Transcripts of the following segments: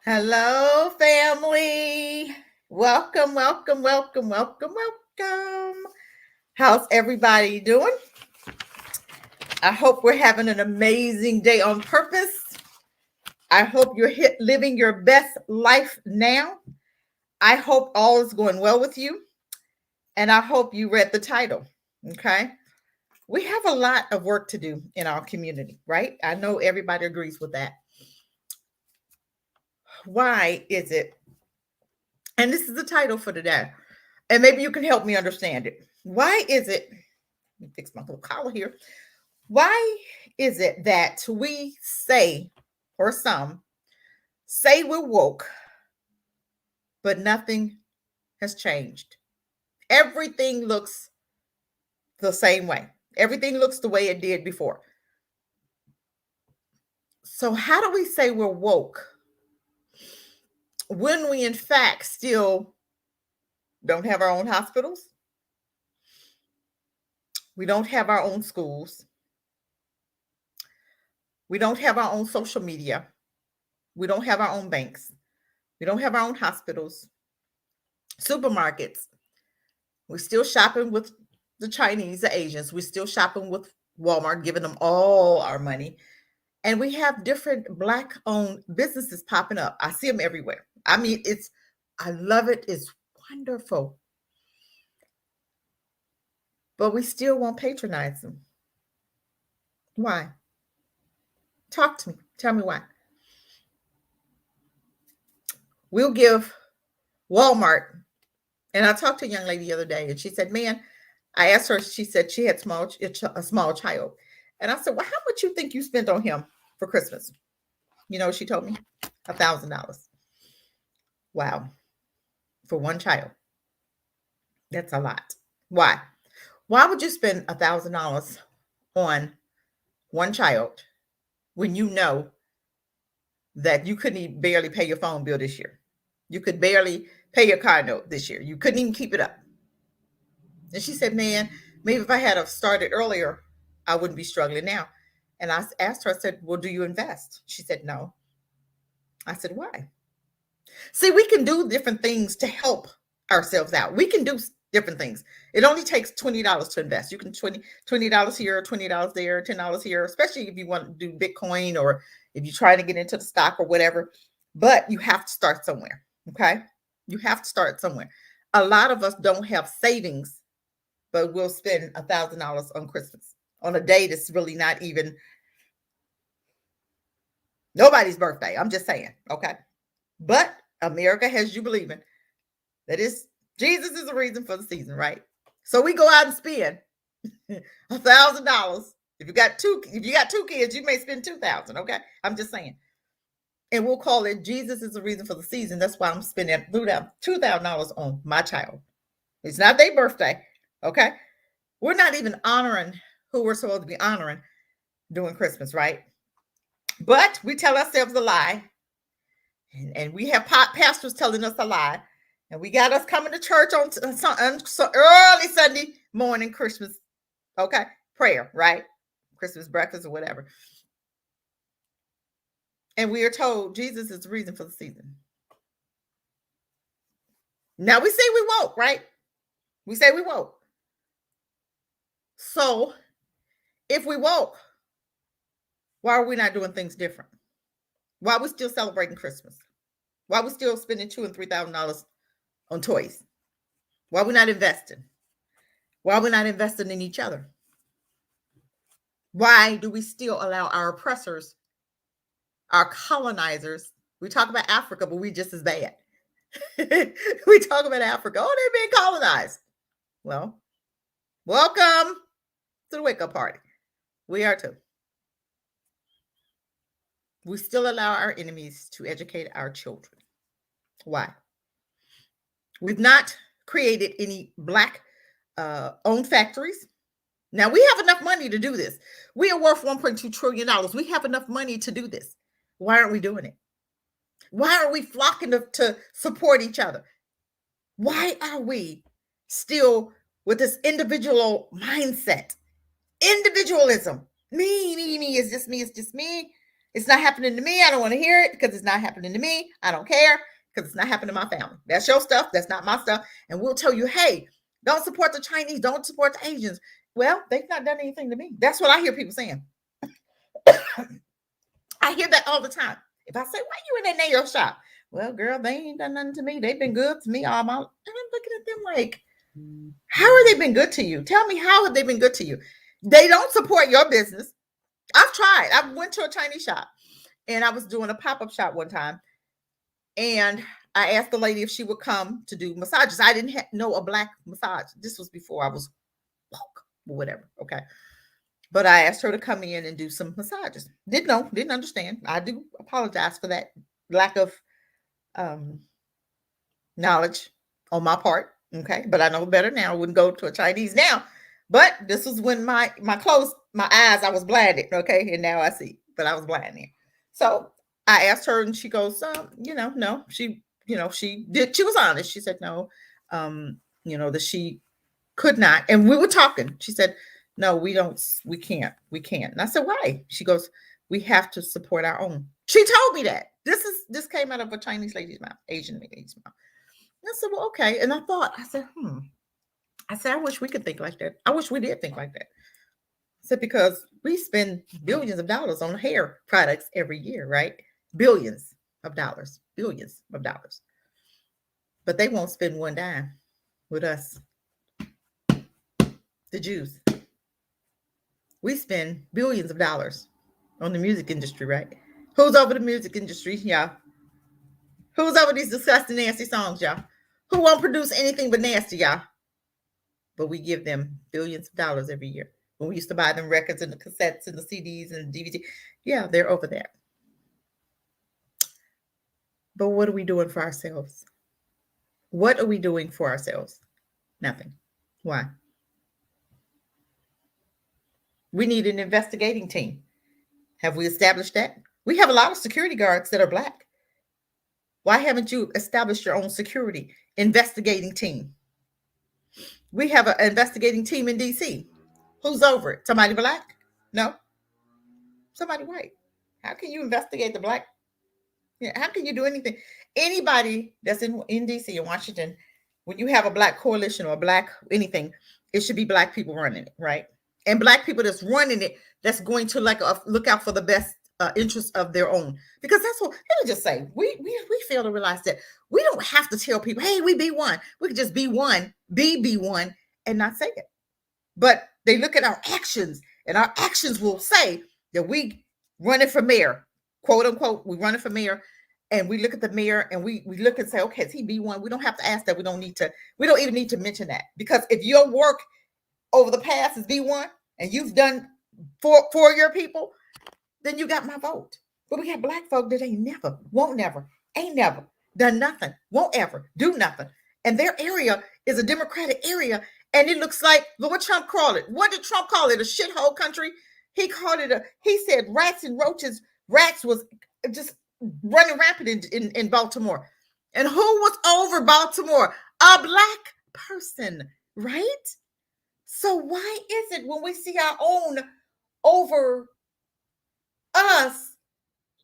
Hello, family. Welcome, welcome, welcome, welcome, welcome. How's everybody doing? I hope we're having an amazing day on purpose. I hope you're living your best life now. I hope all is going well with you. And I hope you read the title. Okay. We have a lot of work to do in our community, right? I know everybody agrees with that. Why is it? And this is the title for today. And maybe you can help me understand it. Why is it? Let me fix my little collar here. Why is it that we say, or some say we're woke, but nothing has changed? Everything looks the same way. Everything looks the way it did before. So, how do we say we're woke when we, in fact, still don't have our own hospitals? We don't have our own schools. We don't have our own social media. We don't have our own banks. We don't have our own hospitals, supermarkets. We're still shopping with the Chinese, the Asians. We're still shopping with Walmart, giving them all our money. And we have different Black-owned businesses popping up. I see them everywhere. I mean, I love it. It's wonderful. But we still won't patronize them. Why? Talk to me. Tell me why. We'll give Walmart, and I talked to a young lady the other day, and she said, man, I asked her, she said she had a small child. And I said, well, how much you think you spent on him for Christmas? You know, she told me $1,000. Wow. For one child. That's a lot. Why? Why would you spend $1,000 on one child when you know that you couldn't barely pay your phone bill this year? You could barely pay your car note this year. You couldn't even keep it up. And she said, man, maybe if I had started earlier, I wouldn't be struggling now. And I asked her, I said, well, do you invest? She said, no. I said, why? See, we can do different things to help ourselves out. We can do different things. It only takes $20 to invest. You can $20 here, $20 there, $10 here, especially if you want to do Bitcoin or if you're trying to get into the stock or whatever. But you have to start somewhere. Okay. You have to start somewhere. A lot of us don't have savings, but we'll spend $1,000 on Christmas on a day that's really not even nobody's birthday. I'm just saying. Okay. But America has you believing that Jesus is the reason for the season, right? So we go out and spend $1,000. If you got two kids, you may spend $2,000. Okay. I'm just saying. And we'll call it Jesus is the reason for the season. That's why I'm spending $2,000 on my child. It's not their birthday. Okay. We're not even honoring who we're supposed to be honoring during Christmas, right? But we tell ourselves a lie. And we have pastors telling us a lie. And we got us coming to church on early Sunday morning, Christmas, okay, prayer, right? Christmas breakfast or whatever. And we are told Jesus is the reason for the season. Now we say we woke, right? We say we woke. So if we woke, why are we not doing things different? Why are we still celebrating Christmas? Why are we still spending $2,000 and $3,000 on toys? Why are we not investing? Why are we not investing in each other? Why do we still allow our oppressors, our colonizers? We talk about Africa, but we just as bad. We talk about Africa. Oh, they're being colonized. Well, welcome to the wake-up party. We are too. We still allow our enemies to educate our children. Why? We've not created any Black-owned factories. Now, we have enough money to do this. We are worth $1.2 trillion. We have enough money to do this. Why aren't we doing it? Why are we flocking to support each other? Why are we still with this individual mindset? Individualism. Me, it's just me, it's just me. It's not happening to me. I don't want to hear it because it's not happening to me. I don't care because it's not happening to my family. That's your stuff. That's not my stuff. And we'll tell you, hey, don't support the Chinese. Don't support the Asians. Well, they've not done anything to me. That's what I hear people saying. I hear that all the time. If I say, why you in that nail shop? Well, girl, they ain't done nothing to me. They've been good to me all my life. And I'm looking at them like, how have they been good to you? Tell me, how have they been good to you? They don't support your business. I've tried. I went to a Chinese shop and I was doing a pop-up shop one time. And I asked the lady if she would come to do massages. I didn't know a black massage. This was before I was woke or whatever. Okay. But I asked her to come in and do some massages. Didn't understand. I do apologize for that lack of knowledge on my part. Okay. But I know better now. I wouldn't go to a Chinese now. But this was when my eyes, I was blinded. Okay. And now I see. But I was blind then. So I asked her and she goes, no. She was honest. She said no, that she could not. And we were talking. She said, no, we can't. And I said, why? She goes, we have to support our own. She told me that. This came out of a Chinese lady's mouth, Asian lady's mouth. And I said, well, okay. And I said, I wish we could think like that. I wish we did think like that. I said, because we spend billions of dollars on hair products every year, right? Billions of dollars. But they won't spend one dime with us, the Jews. We spend billions of dollars on the music industry, right? Who's over the music industry, y'all? Who's over these disgusting, nasty songs, y'all? Who won't produce anything but nasty, y'all? But we give them billions of dollars every year. When we used to buy them records and the cassettes and the CDs and the DVD. Yeah, they're over there. But what are we doing for ourselves? What are we doing for ourselves? Nothing. Why? We need an investigating team. Have we established that? We have a lot of security guards that are black. Why haven't you established your own security investigating team? We have an investigating team in DC. Who's over it? Somebody black? No. Somebody white. How can you investigate the black? Yeah, how can you do anything? Anybody that's in DC in Washington, when you have a black coalition or a black anything, it should be black people running it, right? And black people that's running it, that's going to look out for the best interests of their own. Because that's what, let me just say, we fail to realize that we don't have to tell people, hey, we be one. We can just be one, be one, and not say it. But they look at our actions, and our actions will say that we running for mayor, quote unquote, we running for mayor. And we look at the mayor and we look and say, okay, is he B1? We don't have to ask that. We don't even need to mention that. Because if your work over the past is B1 and you've done for your people, then you got my vote. But we have black folk that ain't never, won't never, ain't never done nothing, won't ever do nothing. And their area is a Democratic area. And it looks like, look what Trump called it. What did Trump call it? A shithole country? He called it he said rats and roaches. Rats was just running rampant in Baltimore. And who was over Baltimore? A black person, right? So why is it when we see our own over us,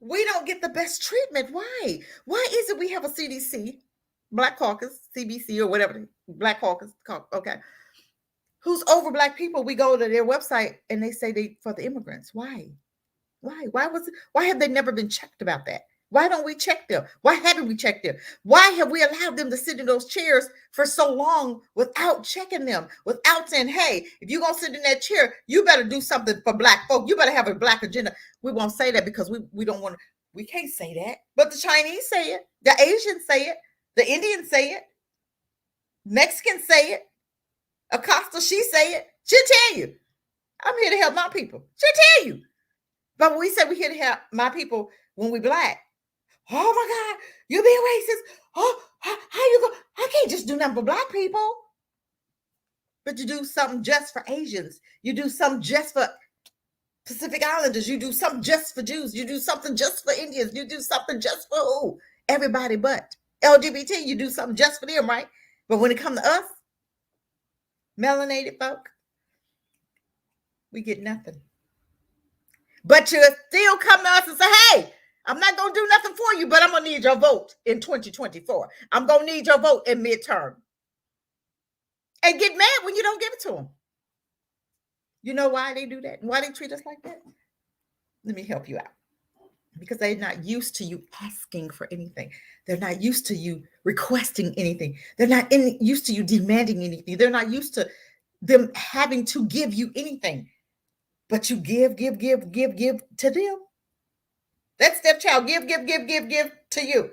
we don't get the best treatment? Why? Why is it we have a CDC, Black Caucus, CBC or whatever, Black Caucus, okay, who's over black people? We go to their website and they say they for the immigrants. Why? Why have they never been checked about that? Why don't we check them? Why haven't we checked them? Why have we allowed them to sit in those chairs for so long without checking them, without saying, hey, if you're going to sit in that chair, you better do something for black folk. You better have a black agenda. We won't say that because we don't want to, we can't say that. But the Chinese say it. The Asians say it. The Indians say it. Mexicans say it. Acosta, she say it. She'll tell you, I'm here to help my people. She'll tell you. But when we say we're here to help my people when we black, oh my God, you being racist. Oh, how you go? I can't just do nothing for black people. But you do something just for Asians. You do something just for Pacific Islanders. You do something just for Jews. You do something just for Indians. You do something just for who? Everybody but LGBT. You do something just for them, right? But when it comes to us, melanated folk, we get nothing. But you still come to us and say, hey, I'm not going to do nothing for you, but I'm going to need your vote in 2024. I'm going to need your vote in midterm. And get mad when you don't give it to them. You know why they do that? Why they treat us like that? Let me help you out. Because they're not used to you asking for anything. They're not used to you requesting anything. They're not used to you demanding anything. They're not used to them having to give you anything. But you give to them. That stepchild give to you,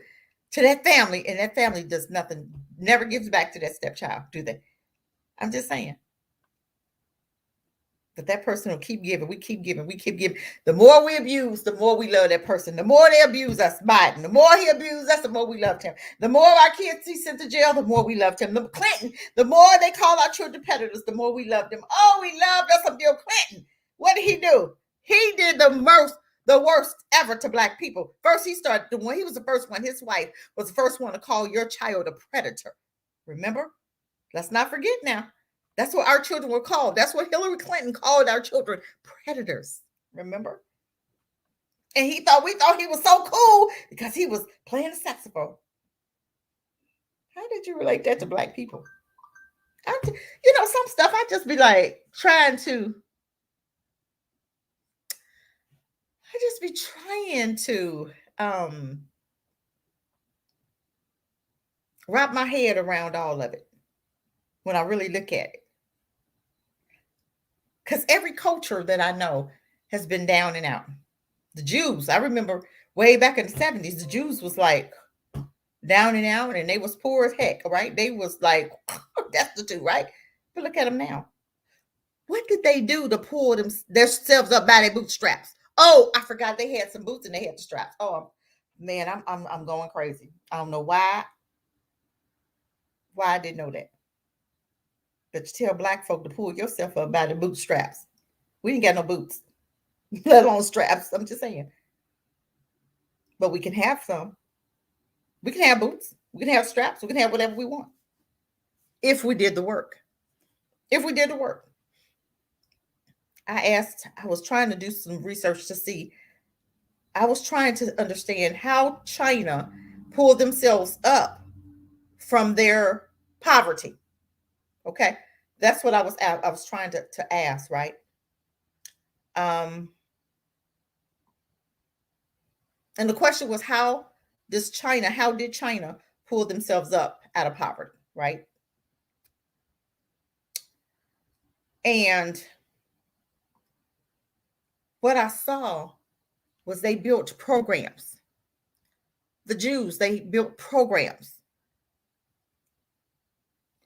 to that family. And that family does nothing, never gives back to that stepchild, do they? I'm just saying. But that person will keep giving. We keep giving. The more we abuse, the more we love that person. The more they abuse us, Biden. The more he abused us, the more we loved him. The more our kids he sent to jail, the more we loved him. The Clinton, the more they call our children predators, the more we loved him. Oh, we loved us some Bill Clinton. What did he do? He did the worst ever to Black people. First, he started when he was the first one. His wife was the first one to call your child a predator. Remember? Let's not forget now. That's what our children were called. That's what Hillary Clinton called our children, predators. Remember? And we thought he was so cool because he was playing the saxophone. How did you relate that to Black people? Some stuff I just be like trying to wrap my head around all of it when I really look at it. Because every culture that I know has been down and out. The Jews, I remember way back in the 70s, the Jews was like down and out, and they was poor as heck, right? They was like destitute, right? But look at them now. What did they do to pull themselves up by their bootstraps? Oh, I forgot they had some boots and they had the straps. Oh man, I'm going crazy. I don't know why I didn't know that. But you tell Black folk to pull yourself up by the bootstraps. We ain't got no boots, let alone straps. I'm just saying. But we can have some. We can have boots. We can have straps. We can have whatever we want. If we did the work. I was trying to do some research to see. I was trying to understand how China pulled themselves up from their poverty. Okay. That's what I was trying to ask, right? And the question was, how did China pull themselves up out of poverty, right? And what I saw was they built programs. The Jews, they built programs.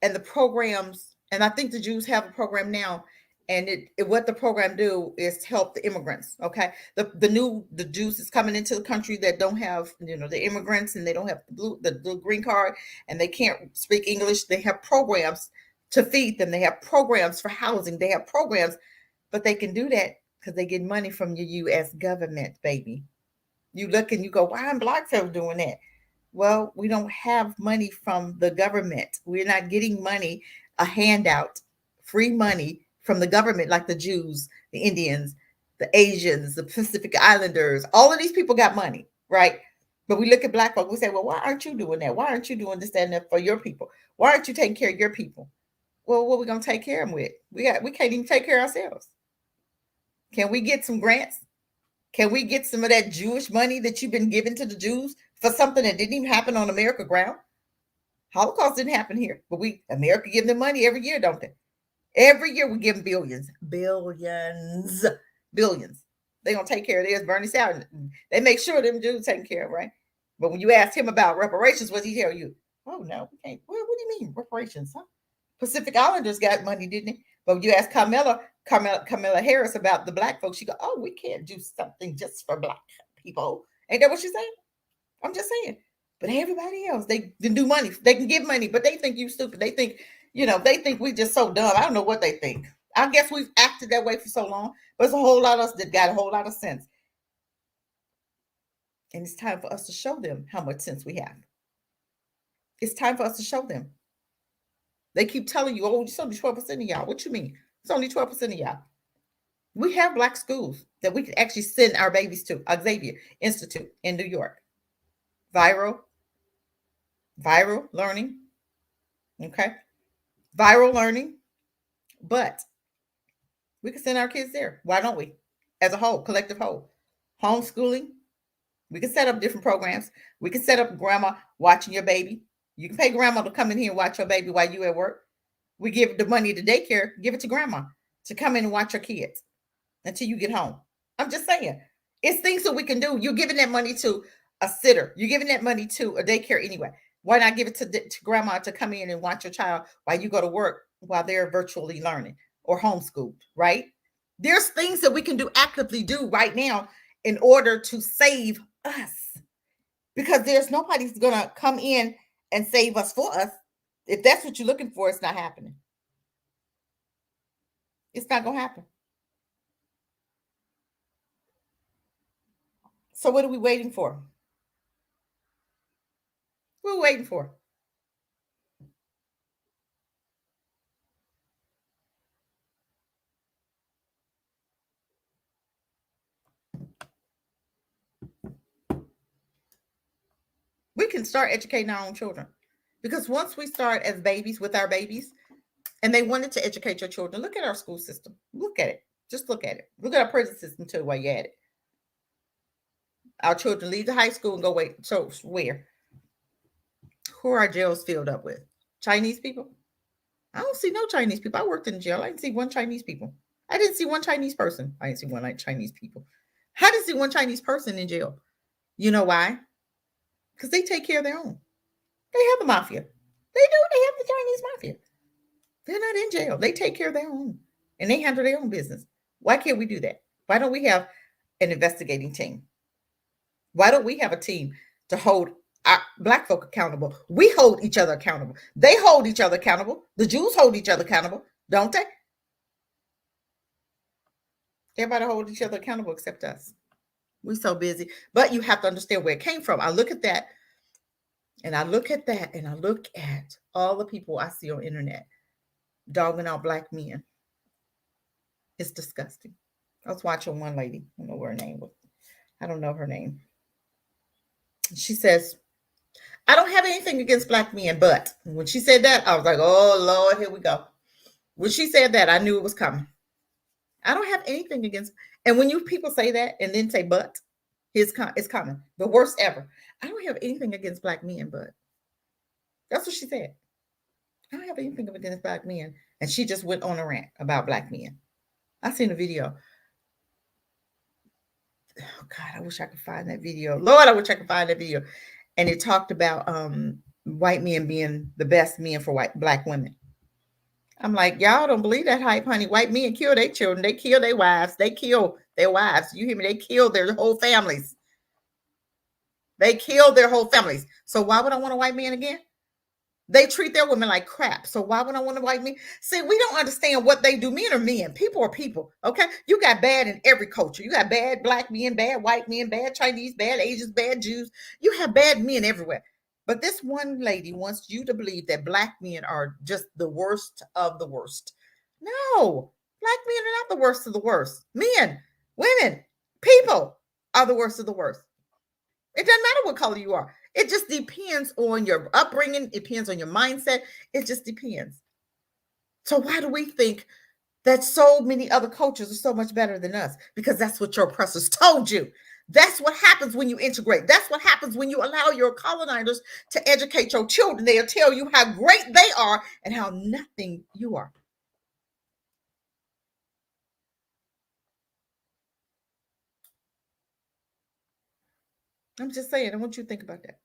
And the programs, and I think the Jews have a program now, and what the program do is help the immigrants. Okay, the Jews is coming into the country that don't have the immigrants, and they don't have the green card, and they can't speak English. They have programs to feed them. They have programs for housing. They have programs, but they can do that because they get money from the U.S. government, baby. You look and you go, why aren't Black folks doing that? Well, we don't have money from the government. We're not getting money, a handout, free money from the government like the Jews, the Indians, the Asians, the Pacific Islanders. All of these people got money, right? But we look at Black folk, we say, well, why aren't you doing that? Why aren't you doing this, that, and that for your people? Why aren't you taking care of your people? Well, what are we going to take care of them with? We can't even take care of ourselves. Can we get some grants? Can we get some of that Jewish money that you've been giving to the Jews for something that didn't even happen on American ground? Holocaust didn't happen here, but America give them money every year, don't they? Every year we give them billions. They gonna take care of theirs, Bernie Sanders. They make sure them Jews taken care of, right? But when you asked him about reparations, what did he tell you? Oh no, we can't. What do you mean reparations? Huh? Pacific Islanders got money, didn't they? But when you ask Kamala Harris about the Black folks, she go, oh, we can't do something just for Black people. Ain't that what she's saying? I'm just saying. But everybody else, they can do money. They can give money, but they think you stupid. They think, they think we just so dumb. I don't know what they think. I guess we've acted that way for so long, but there's a whole lot of us that got a whole lot of sense. And it's time for us to show them how much sense we have. It's time for us to show them. They keep telling you, oh, it's only 12% of y'all. What you mean? It's only 12% of y'all. We have Black schools that we can actually send our babies to. Xavier Institute in New York. Viral, viral learning. Okay. Viral learning. But we can send our kids there. Why don't we? As a whole, collective whole. Homeschooling. We can set up different programs. We can set up grandma watching your baby. You can pay grandma to come in here and watch your baby while you at work. We give the money to daycare, give it to grandma to come in and watch your kids until you get home. I'm just saying, it's things that we can do. You're giving that money to a sitter. You're giving that money to a daycare anyway. Why not give it to grandma to come in and watch your child while you go to work while they're virtually learning or homeschooled, right? There's things that we can do, actively do right now in order to save us, because there's nobody's going to come in and save us for us. If that's what you're looking for, it's not happening. It's not going to happen. So what are we waiting for? We're waiting for. We can start educating our own children, because once we start as babies with our babies, and they wanted to educate your children, look at our school system. Look at it. Just look at it. Look at our prison system too while you're at it. Our children leave the high school and go wait. So where? Who are our jails filled up with? Chinese people? I don't see no Chinese people. I worked in jail. I didn't see one Chinese people. I didn't see one Chinese person. I didn't see one Chinese people. I didn't see one Chinese person in jail. You know why? Because they take care of their own. They have the mafia. They do. They have the Chinese mafia. They're not in jail. They take care of their own. And they handle their own business. Why can't we do that? Why don't we have an investigating team? Why don't we have a team to hold our Black folk accountable? We hold each other accountable. They hold each other accountable. The Jews hold each other accountable, don't they? Everybody hold each other accountable except us. We're so busy. But you have to understand where it came from. I look at that, and I look at that, and I look at all the people I see on the internet dogging out Black men. It's disgusting. I was watching one lady. I don't know what her name was. I don't know her name. She says, I don't have anything against Black men, but when she said that, I was like, oh, Lord, here we go. When she said that, I knew it was coming. I don't have anything against, and when you people say that and then say, but, it's coming. The worst ever. I don't have anything against Black men, but. That's what she said. I don't have anything against Black men. And she just went on a rant about Black men. I seen a video. Oh God, I wish I could find that video. Lord, I wish I could find that video. And it talked about white men being the best men for Black women. I'm like, y'all don't believe that hype, honey. White men kill their children. They kill their wives. They kill their wives. You hear me? They kill their whole families. They kill their whole families. So why would I want a white man again? They treat their women like crap. So why would I want to white men? See, we don't understand what they do. Men are men. People are people. Okay. You got bad in every culture. You got bad Black men, bad white men, bad Chinese, bad Asians, bad Jews. You have bad men everywhere. But this one lady wants you to believe that Black men are just the worst of the worst. No, Black men are not the worst of the worst. Men, women, people are the worst of the worst. It doesn't matter what color you are. It just depends on your upbringing. It depends on your mindset. It just depends. So why do we think that so many other cultures are so much better than us? Because that's what your oppressors told you. That's what happens when you integrate. That's what happens when you allow your colonizers to educate your children. They'll tell you how great they are and how nothing you are. I'm just saying, I want you to think about that.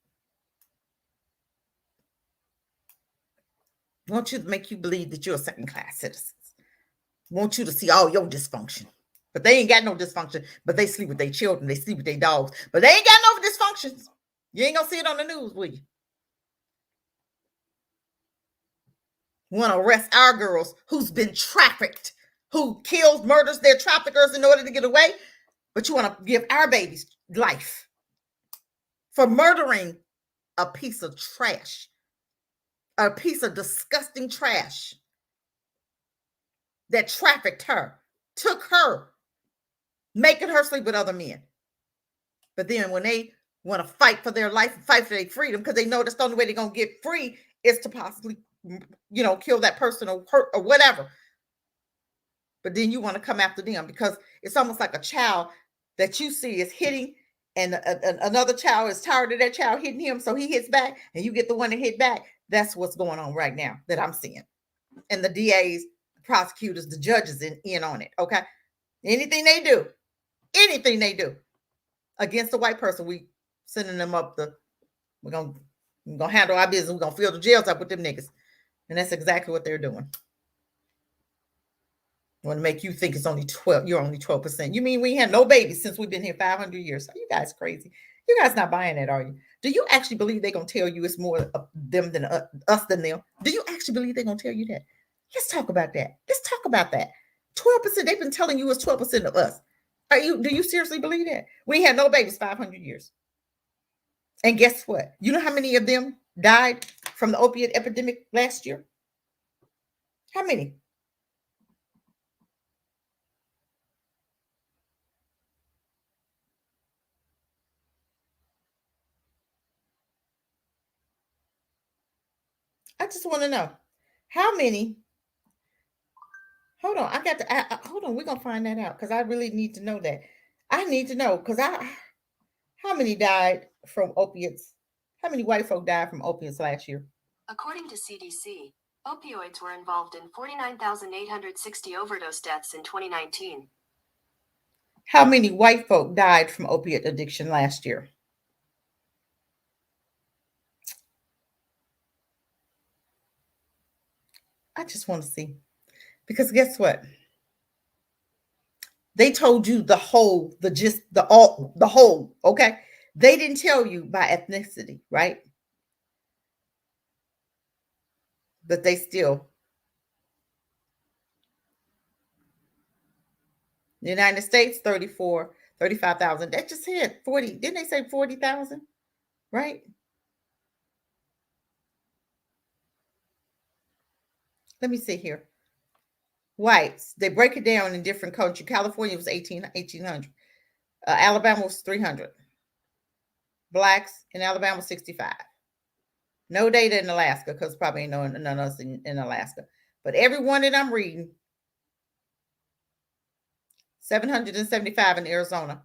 I want you to make you believe that you're a second-class citizen. I want you to see all your dysfunction. But they ain't got no dysfunction. But they sleep with their children. They sleep with their dogs. But they ain't got no dysfunctions. You ain't gonna see it on the news, will you? Want to arrest our girls who's been trafficked, who kills, murders their traffickers in order to get away. But you want to give our babies life for murdering a piece of trash, a piece of disgusting trash that trafficked her, took her making her sleep with other men. But then when they want to fight for their life and fight for their freedom, because they know that's the only way they're going to get free is to possibly, kill that person or hurt or whatever. But then you want to come after them because it's almost like a child that you see is hitting, and another child is tired of that child hitting him, so he hits back, and you get the one that hit back. That's what's going on right now that I'm seeing. And the DAs, the prosecutors, the judges in on it, okay? Anything they do against a white person, we sending them up we're gonna handle our business. We're gonna fill the jails up with them niggas. And that's exactly what they're doing. Want to make you think it's only 12. You're only 12%. You mean we had no babies since we've been here 500 years? Are you guys crazy? You guys not buying that, are you? Do you actually believe they're going to tell you it's more of them than us than them? Do you actually believe they're going to tell you that? Let's talk about that. 12%. They've been telling you it's 12% of us. Do you seriously believe that? We had no babies 500 years. And guess what? You know how many of them died from the opiate epidemic last year? How many? I just want to know how many. Hold on, hold on. We're gonna find that out because I really need to know that. I need to know because how many died from opiates? How many white folk died from opiates last year? According to CDC, opioids were involved in 49,860 overdose deaths in 2019. How many white folk died from opiate addiction last year? I just want to see. Because guess what? They told you the whole, the gist, the whole, okay? They didn't tell you by ethnicity, right? But they still. The United States, 35,000. That just hit 40. Didn't they say 40,000? Right? Let me see here. Whites, they break it down in different countries. California was 1,800. Alabama was 300. Blacks in Alabama, 65. No data in Alaska because probably ain't none of us in Alaska. But every one that I'm reading, 775 in Arizona,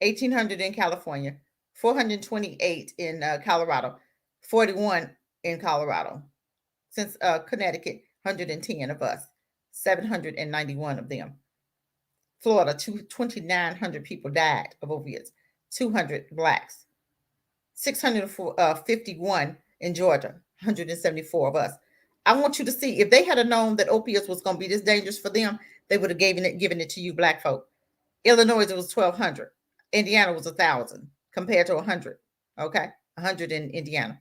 1,800 in California, 428 in Colorado, 41 in Colorado. Since Connecticut, 110 of us, 791 of them. Florida, 2,900 people died of opiates, 200 blacks. 651 in Georgia, 174 of us. I want you to see, if they had known that opiates was going to be this dangerous for them, they would have given it to you black folk. Illinois, it was 1,200. Indiana was 1,000 compared to 100. Okay, 100 in Indiana.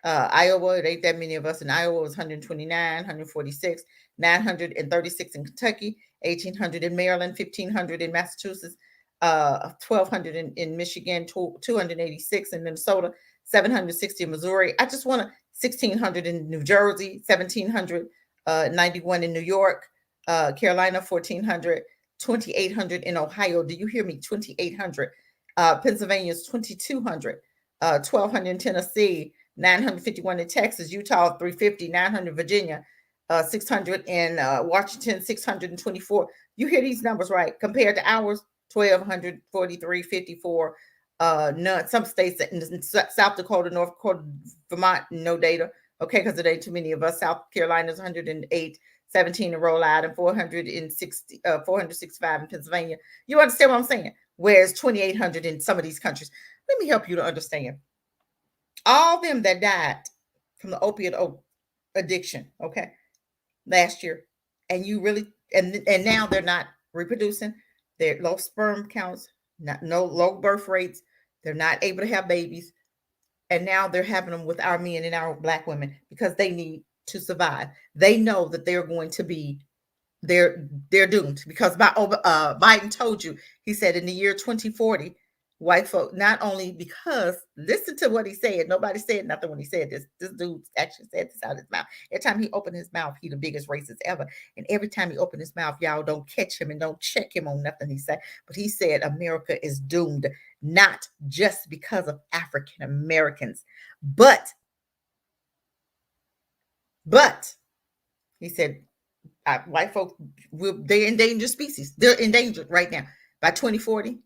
Iowa, it ain't that many of us in Iowa. It was 129, 146, 936 in Kentucky, 1,800 in Maryland, 1,500 in Massachusetts, 1,200 in Michigan, 286 in Minnesota, 760 in Missouri. I just want 1,600 in New Jersey, 1,791 in New York, Carolina, 1,400, 2,800 in Ohio. Do you hear me? 2,800. Pennsylvania is 2,200, 1,200 in Tennessee, 951 in Texas, Utah, 350, 900 Virginia, 600 in Washington, 624. You hear these numbers, right? Compared to ours, 1,243, 54. None. Some states in South Dakota, North Dakota, Vermont, no data. Okay, because there ain't too many of us. South Carolina's 108, 17 in Rhode Island, 465 in Pennsylvania. You understand what I'm saying? Whereas 2,800 in some of these countries. Let me help you to understand. All them that died from the opiate addiction, okay, last year, and you really, and now they're not reproducing. They're low sperm counts, no low birth rates. They're not able to have babies, and now they're having them with our men and our black women because they need to survive. They know that they're going to be, they're doomed because Biden told you. He said in the year 2040, white folk, not only because, listen to what he said. Nobody said nothing when he said this. This dude actually said this out of his mouth. Every time he opened his mouth, he the biggest racist ever. And every time he opened his mouth, y'all don't catch him and don't check him on nothing he said. But he said America is doomed, not just because of African Americans, but he said white folks, they're endangered species. They're endangered right now. By 2040,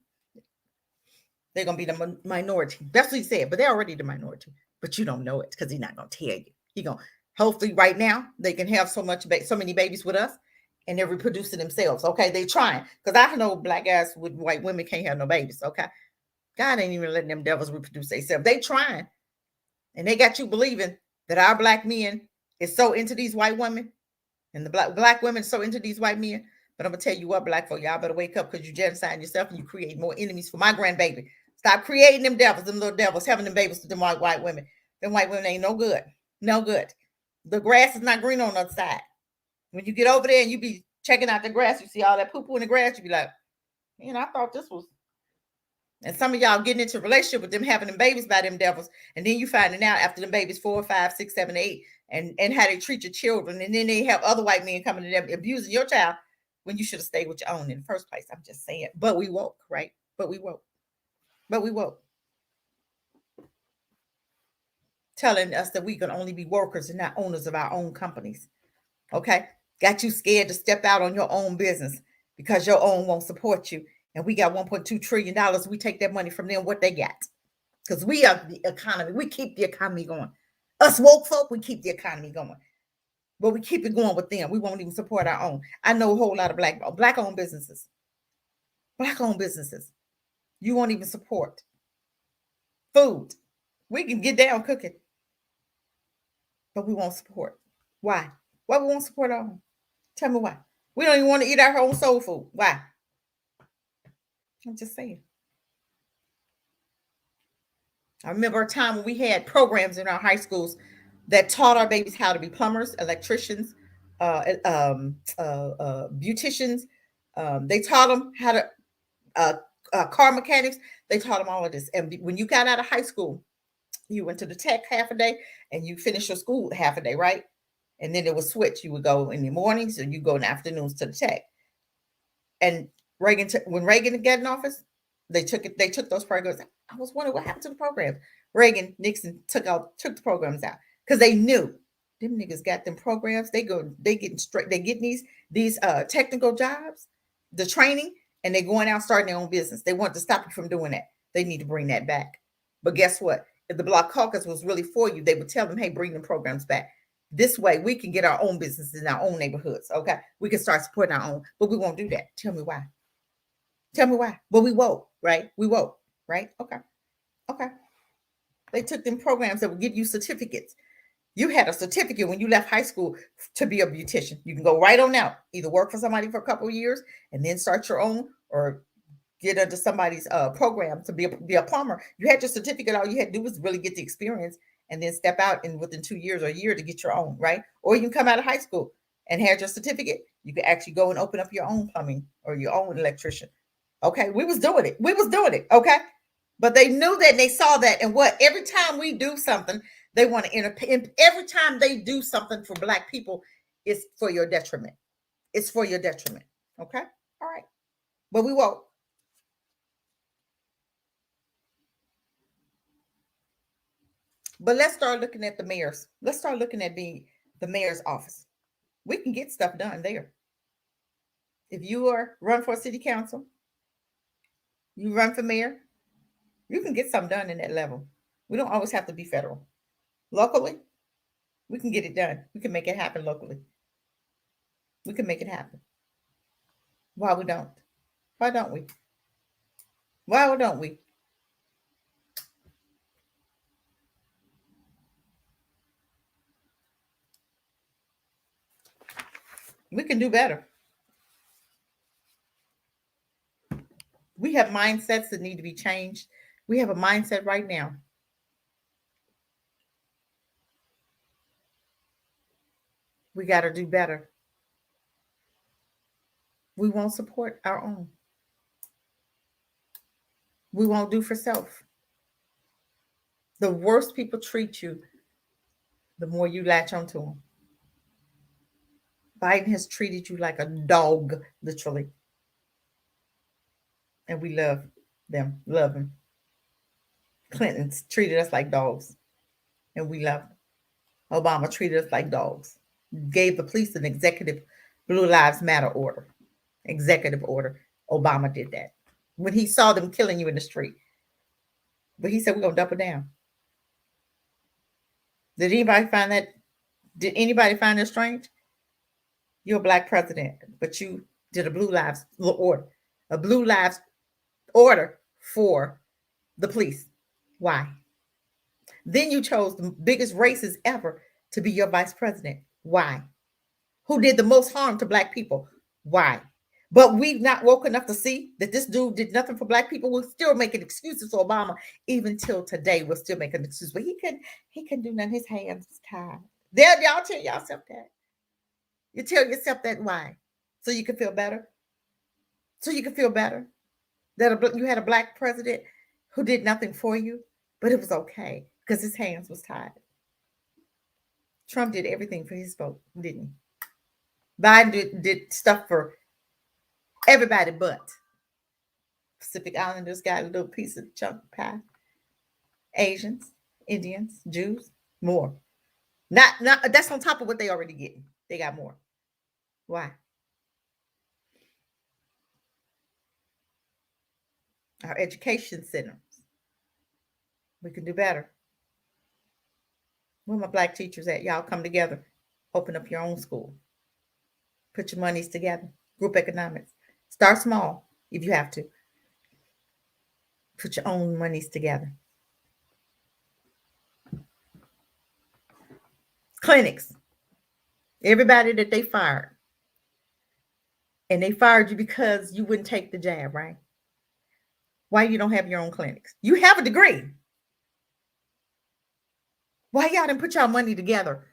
they're going to be the minority. That's what he said, but they're already the minority. But you don't know it because he's not going to tell you. He going to, hopefully right now, they can have so many babies with us and they're reproducing themselves. Okay, they're trying. Because I know black guys with white women can't have no babies. Okay, God ain't even letting them devils reproduce themselves. They trying. And they got you believing that our black men is so into these white women and the black women so into these white men. But I'm going to tell you what, black folk, y'all better wake up because you genocide yourself and you create more enemies for my grandbaby. Stop creating them devils, them little devils, having them babies with them white women. Them white women ain't no good. No good. The grass is not green on the other side. When you get over there and you be checking out the grass, you see all that poo-poo in the grass, you be like, man, I thought this was. And some of y'all getting into a relationship with them, having them babies by them devils, and then you finding out after them babies 4, 5, 6, 7, 8, and how they treat your children, and then they have other white men coming to them abusing your child when you should have stayed with your own in the first place. I'm just saying. But we woke, right? But we woke. Telling us that we can only be workers and not owners of our own companies. Okay? Got you scared to step out on your own business because your own won't support you. And we got $1.2 trillion. We take that money from them, what they got. Because we are the economy. We keep the economy going. Us woke folk, we keep the economy going. But we keep it going with them. We won't even support our own. I know a whole lot of black-owned businesses. Black-owned businesses. You won't even support. Food. We can get down cooking. But we won't support. Why? Why we won't support our own? Tell me why. We don't even want to eat our own soul food. Why? I'm just saying. I remember a time when we had programs in our high schools that taught our babies how to be plumbers, electricians, beauticians. They taught them how to car mechanics. They taught them all of this. And when you got out of high school, you went to the tech half a day and you finished your school half a day, right? And then it would switch. You would go in the mornings and you go in the afternoons to the tech. And when Reagan got in office, they took those programs. I was wondering what happened to the programs. Reagan, Nixon took the programs out because they knew them niggas got them programs. They getting these technical jobs, the training, and they going out starting their own business. They want to stop you from doing that. They need to bring that back. But guess what? If the Black Caucus was really for you, they would tell them, hey, bring them programs back. This way we can get our own businesses in our own neighborhoods. Okay. We can start supporting our own, but we won't do that. Tell me why. Tell me why. Well, we woke, right? We woke, right? Okay. Okay. They took them programs that would give you certificates. You had a certificate when you left high school to be a beautician. You can go right on out, either work for somebody for a couple of years and then start your own, or get into somebody's program to be a plumber. You had your certificate. All you had to do was really get the experience and then step out in within 2 years or a year to get your own, right? Or you can come out of high school and have your certificate. You can actually go and open up your own plumbing or your own electrician. Okay, we was doing it. Okay, but they knew that and they saw that. And what? Every time we do something, they want to interpret. Every time they do something for Black people, it's for your detriment. It's for your detriment. Okay, all right, but we won't. But let's start looking at the mayors. Let's start looking at the mayor's office. We can get stuff done there. If you are run for city council, you run for mayor, you can get something done in that level. We don't always have to be federal. Locally, we can get it done. We can make it happen locally. We can make it happen. Why we don't? Why don't we? Why don't we? We can do better. We have mindsets that need to be changed. We have a mindset right now. We got to do better. We won't support our own. we won't do for self. The worse people treat you, the more you latch onto them. Biden has treated you like a dog, literally. And we love them, love him. Clinton's treated us like dogs, and we love them. Obama treated us like dogs. Gave the police an executive Blue Lives Matter order. Executive order. Obama did that. When he saw them killing you in the street. But he said, we're going to double down. Did anybody find that strange? You're a black president, but you did a Blue Lives order. A Blue Lives order for the police. Why? Then you chose the biggest racist ever to be your vice president. Why? Who did the most harm to black people? Why? But we've not woke enough to see that this dude did nothing for black people. We're still making excuses for Obama. Even till today, we're still making excuses. But he couldn't do nothing. His hands was tied. There, y'all tell yourself that. You tell yourself that why? So you can feel better. So you can feel better that you had a black president who did nothing for you, but it was okay because his hands was tied. Trump did everything for his vote, didn't he? Biden did stuff for everybody but Pacific Islanders got a little piece of chunk pie. Asians, Indians, Jews, more. Not that's on top of what they already getting. They got more. Why? Our education centers. We can do better. Where my black teachers at? Y'all come together. Open up your own school. Put your monies together. Group economics. Start small if you have to. Put your own monies together. Clinics. Everybody that they fired. And they fired you because you wouldn't take the jab, right? Why you don't have your own clinics? You have a degree. Why y'all didn't put y'all money together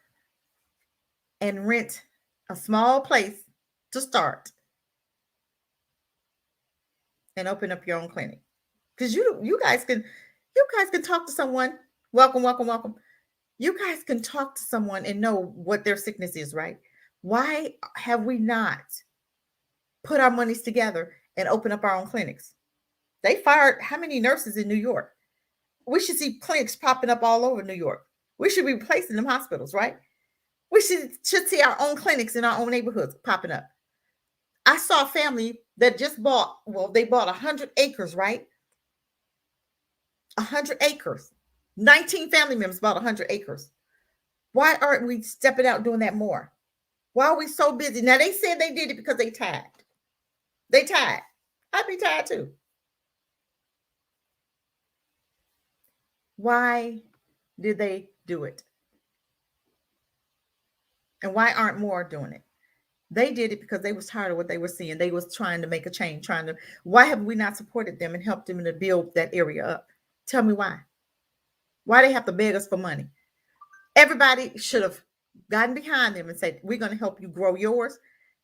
and rent a small place to start and open up your own clinic? Because you guys can talk to someone. Welcome. You guys can talk to someone and know what their sickness is, right? Why have we not put our monies together and open up our own clinics? They fired how many nurses in New York? We should see clinics popping up all over New York. We should be replacing them hospitals, right? We should see our own clinics in our own neighborhoods popping up. I saw a family that just bought 100 acres, right? 100 acres. 19 family members bought 100 acres. Why aren't we stepping out doing that more? Why are we so busy? Now, they said they did it because they tired. They tired. I'd be tired too. Why did they do it? And why aren't more doing it? They did it because they was tired of what they were seeing. They was trying to make a change, why have we not supported them and helped them to build that area up? Tell me why. Why they have to beg us for money? Everybody should have gotten behind them and said, we're going to help you grow yours.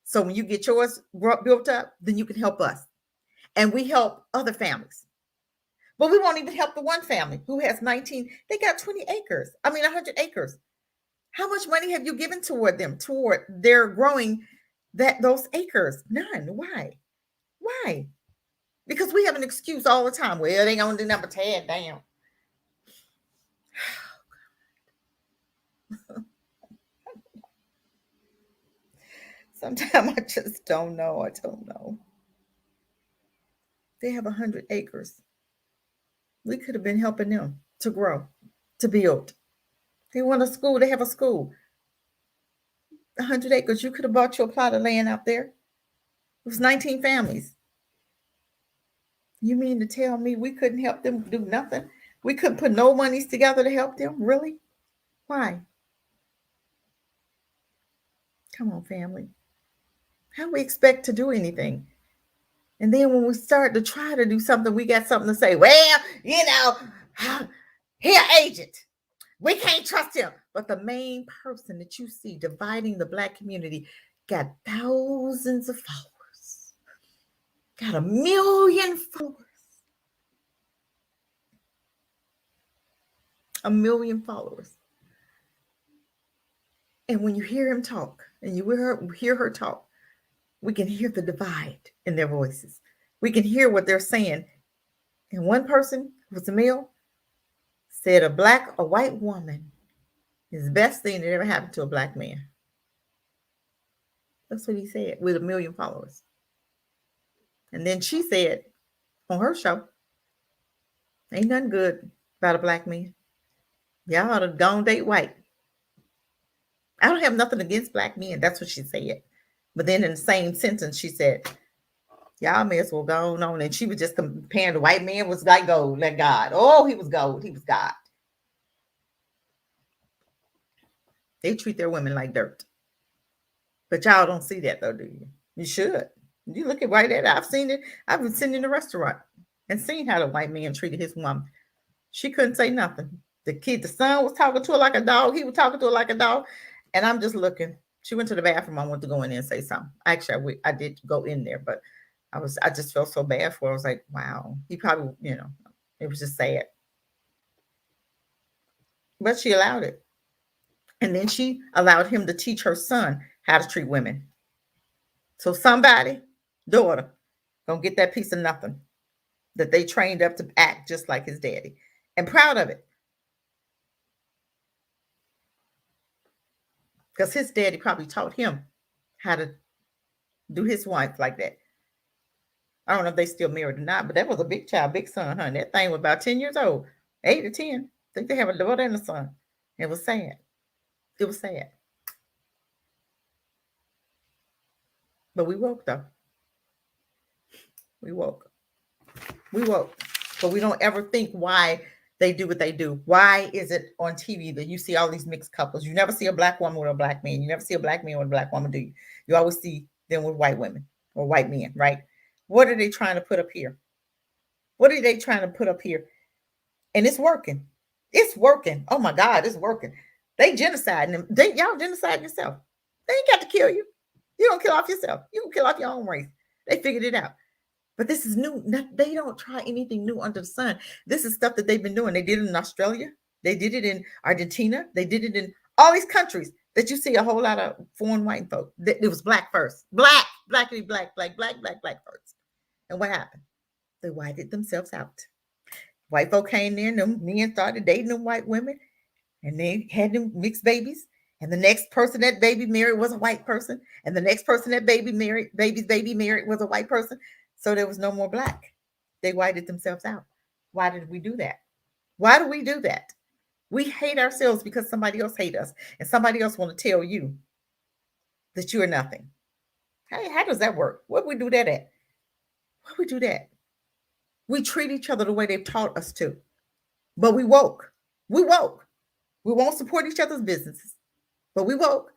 So when you get yours built up, then you can help us. And we help other families. But we won't even help the one family who has 19. They got 100 acres. How much money have you given toward their growing those acres? None. Why? Because we have an excuse all the time. Well, they gonna do number 10 down. Sometimes I just don't know. I don't know. They have 100 acres. We could have been helping them to grow, to build. They want a school. They have a school. 100 acres. You could have bought your plot of land out there. It was 19 families. You mean to tell me we couldn't help them do nothing? We couldn't put no monies together to help them? Really? Why? Come on, family. How we expect to do anything? And then when we start to try to do something, we got something to say. Well, here, agent. We can't trust him. But the main person that you see dividing the Black community got thousands of followers. Got 1 million followers. 1 million followers. And when you hear him talk and you hear her talk, we can hear the divide in their voices. We can hear what they're saying. And one person who was a male said a white woman is the best thing that ever happened to a black man. That's what he said with 1 million followers. And then she said on her show, ain't nothing good about a black man. Y'all ought to go and date white. I don't have nothing against black men. That's what she said. But then in the same sentence, she said, y'all may as well go on. And she was just comparing the white man was like gold, like God. Oh, he was gold. He was God. They treat their women like dirt. But y'all don't see that though, do you? You should. You look at white at. I've seen it. I've been sitting in the restaurant and seen how the white man treated his woman. She couldn't say nothing. The son was talking to her like a dog. He was talking to her like a dog. And I'm just looking. She went to the bathroom. I wanted to go in there and say something. Actually, I did go in there, but I just felt so bad for her. I was like, wow. He probably, it was just sad. But she allowed it. And then she allowed him to teach her son how to treat women. So somebody, daughter, gonna get that piece of nothing that they trained up to act just like his daddy. And proud of it. Because his daddy probably taught him how to do his wife like that. I don't know if they still married or not, but that was a big child, big son, huh? That thing was about 10 years old, 8 or 10. I think they have a daughter and a son. It was sad. It was sad. But we woke, though. We woke. But we don't ever think why they do what they do. Why is it on TV that you see all these mixed couples? You never see a black woman with a black man. You never see a black man with a black woman, do you? You always see them with white women or white men, right? What are they trying to put up here? What are they trying to put up here? And it's working. It's working. Oh my God, it's working. They genociding them. Y'all genocide yourself. They ain't got to kill you. You don't kill off yourself. You can kill off your own race. They figured it out. But this is new. They don't try anything new under the sun. This is stuff that they've been doing. They did it in Australia. They did it in Argentina. They did it in all these countries that you see a whole lot of foreign white folk. It was black first. Black first. And what happened? They whited themselves out. White folk came there and them men started dating them white women. And they had them mixed babies. And the next person that baby married was a white person. And the next person that baby's baby married was a white person. So there was no more black. They whited themselves out. Why did we do that? Why do we do that? We hate ourselves because somebody else hates us. And somebody else want to tell you that you are nothing. Hey, how does that work? What do we do that at? Why do we do that? We treat each other the way they've taught us to. But we woke. We woke. We won't support each other's businesses. But we woke.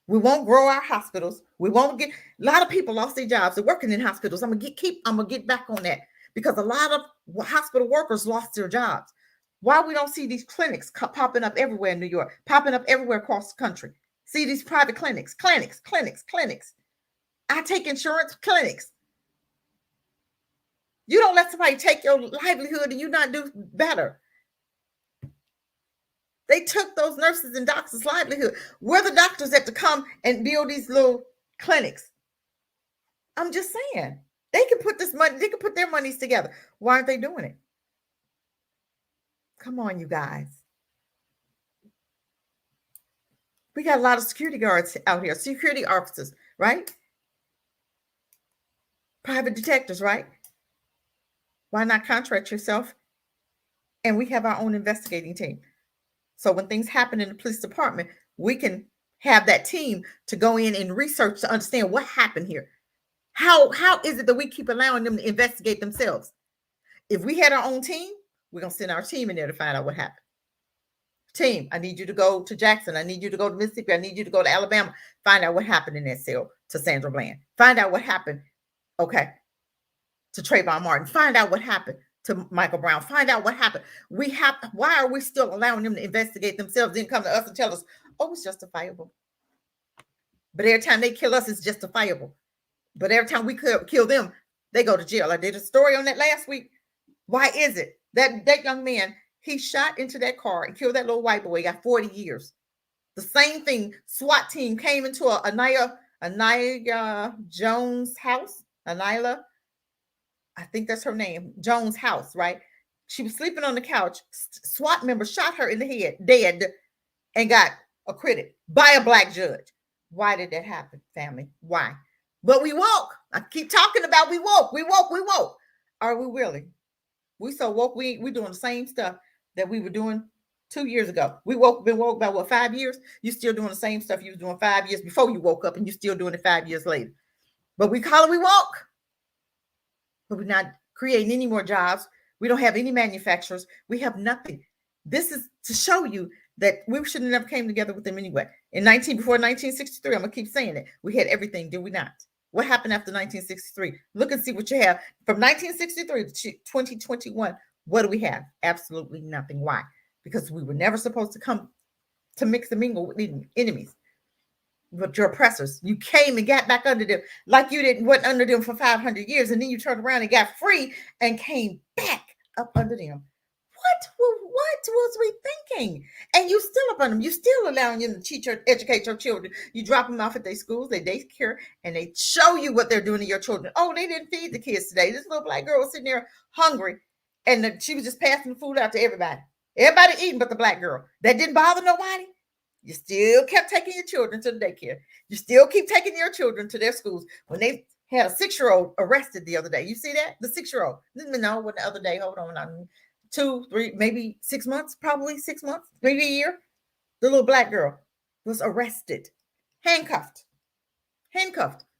We won't grow our hospitals. We won't get. A lot of people lost their jobs. They're working in hospitals. I'm gonna get back on that because a lot of hospital workers lost their jobs. Why we don't see these clinics popping up everywhere in New York, popping up everywhere across the country? See these private clinics. I take insurance clinics. You don't let somebody take your livelihood and you not do better. They took those nurses and doctors' livelihood. We're the doctors that to come and build these little clinics. I'm just saying. They can put this money, they can put their monies together. Why aren't they doing it? Come on, you guys. We got a lot of security guards out here, security officers, right? Private detectives, right? Why not contract yourself? And we have our own investigating team. So when things happen in the police department, we can have that team to go in and research to understand what happened here. How is it that we keep allowing them to investigate themselves? If we had our own team, we're going to send our team in there to find out what happened. Team, I need you to go to Jackson. I need you to go to Mississippi. I need you to go to Alabama. Find out what happened in that cell to Sandra Bland. Find out what happened, to Trayvon Martin. Find out what happened to Michael Brown. Find out what happened. Why are we still allowing them to investigate themselves, then come to us and tell us, oh, it's justifiable. But every time they kill us, it's justifiable. But every time we kill them, they go to jail. I did a story on that last week. Why is it that young man He shot into that car and killed that little white boy. He got 40 years. The same thing. SWAT team came into Anaya Jones' house. Anila, I think that's her name. Jones' house, right? She was sleeping on the couch. SWAT member shot her in the head, dead, and got acquitted by a black judge. Why did that happen, family? Why? But we woke. I keep talking about we woke. We woke. We woke. Are we really? We so woke. We doing the same stuff that we were doing 2 years ago. We been woke by what, 5 years? You still doing the same stuff you was doing 5 years before you woke up, and you still doing it 5 years later. But we call it we woke. But we're not creating any more jobs. We don't have any manufacturers. We have nothing. This is to show you that we should have never came together with them anyway. Before 1963, I'm gonna keep saying it. We had everything, did we not? What happened after 1963? Look and see what you have. From 1963 to 2021, what do we have? Absolutely nothing. Why? Because we were never supposed to come to mix and mingle with enemies. But your oppressors, you came and got back under them like you didn't went under them for 500 years, and then you turned around and got free and came back up under them. What was we thinking? And you still up on them. You still allowing them to teach or educate your children. You drop them off at their schools, they daycare, and they show you what they're doing to your children. Oh, they didn't feed the kids today. This little black girl was sitting there hungry, and she was just passing the food out to everybody. Everybody eating but the black girl. That didn't bother nobody. You still kept taking your children to the daycare. You still keep taking your children to their schools. When they had a 6-year-old arrested the other day, you see that? The 6-year-old. No, what the other day? Hold on. 2, 3, maybe 6 months, probably 6 months, maybe a year. The little black girl was arrested, handcuffed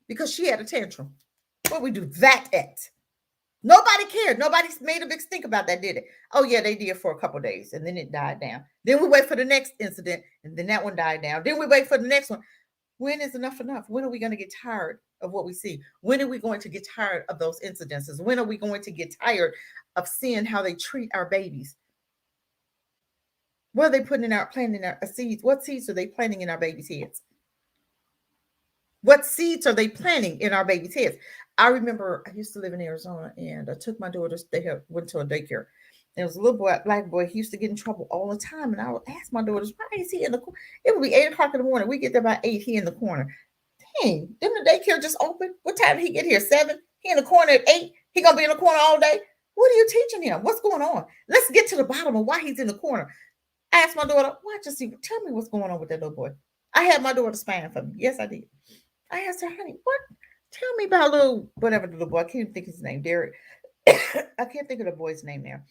because she had a tantrum. What we do that at? Nobody cared. Nobody made a big stink about that, did it? Oh, yeah, they did for a couple of days, and then it died down. Then we wait for the next incident, and then that one died down. Then we wait for the next one. When is enough enough? When are we going to get tired of what we see? When are we going to get tired of those incidences? When are we going to get tired of seeing how they treat our babies? What are they planting our seeds? What seeds are they planting in our babies' heads? What seeds are they planting in our babies' heads? I remember I used to live in Arizona, and I took my daughters. They went to a daycare. There was a little boy, black boy. He used to get in trouble all the time, and I would ask my daughters, "Why is he in the corner?" It would be 8:00 in the morning. We get there by 8. He in the corner. Dang, didn't the daycare just open? What time did he get here? 7. He in the corner at 8. He gonna be in the corner all day. What are you teaching him? What's going on? Let's get to the bottom of why he's in the corner. I asked my daughter, "Watch and see. Tell me what's going on with that little boy." I had my daughter spying for me. Yes, I did. I asked her, "Honey, what? Tell me about little whatever the little boy. I can't think of his name, Derek. I can't think of the boy's name now."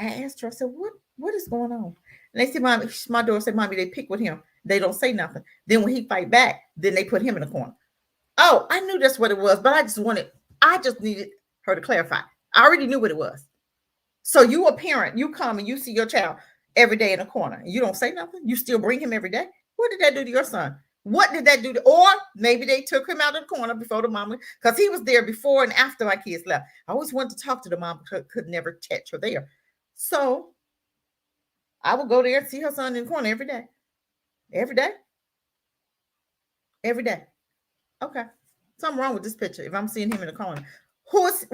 I asked her, I said, what is going on? And they said, "Mommy," my daughter said, "Mommy, they pick with him. They don't say nothing. Then when he fight back, then they put him in the corner." Oh, I knew that's what it was, but I just needed her to clarify. I already knew what it was. So you a parent, you come and you see your child every day in a corner, and you don't say nothing. You still bring him every day. What did that do to your son? What did that do or maybe they took him out of the corner before the mama, because he was there before and after my kids left. I always wanted to talk to the mom, but could never catch her there. So I would go there and see her son in the corner every day. Every day. Every day. Okay. Something wrong with this picture if I'm seeing him in the corner. What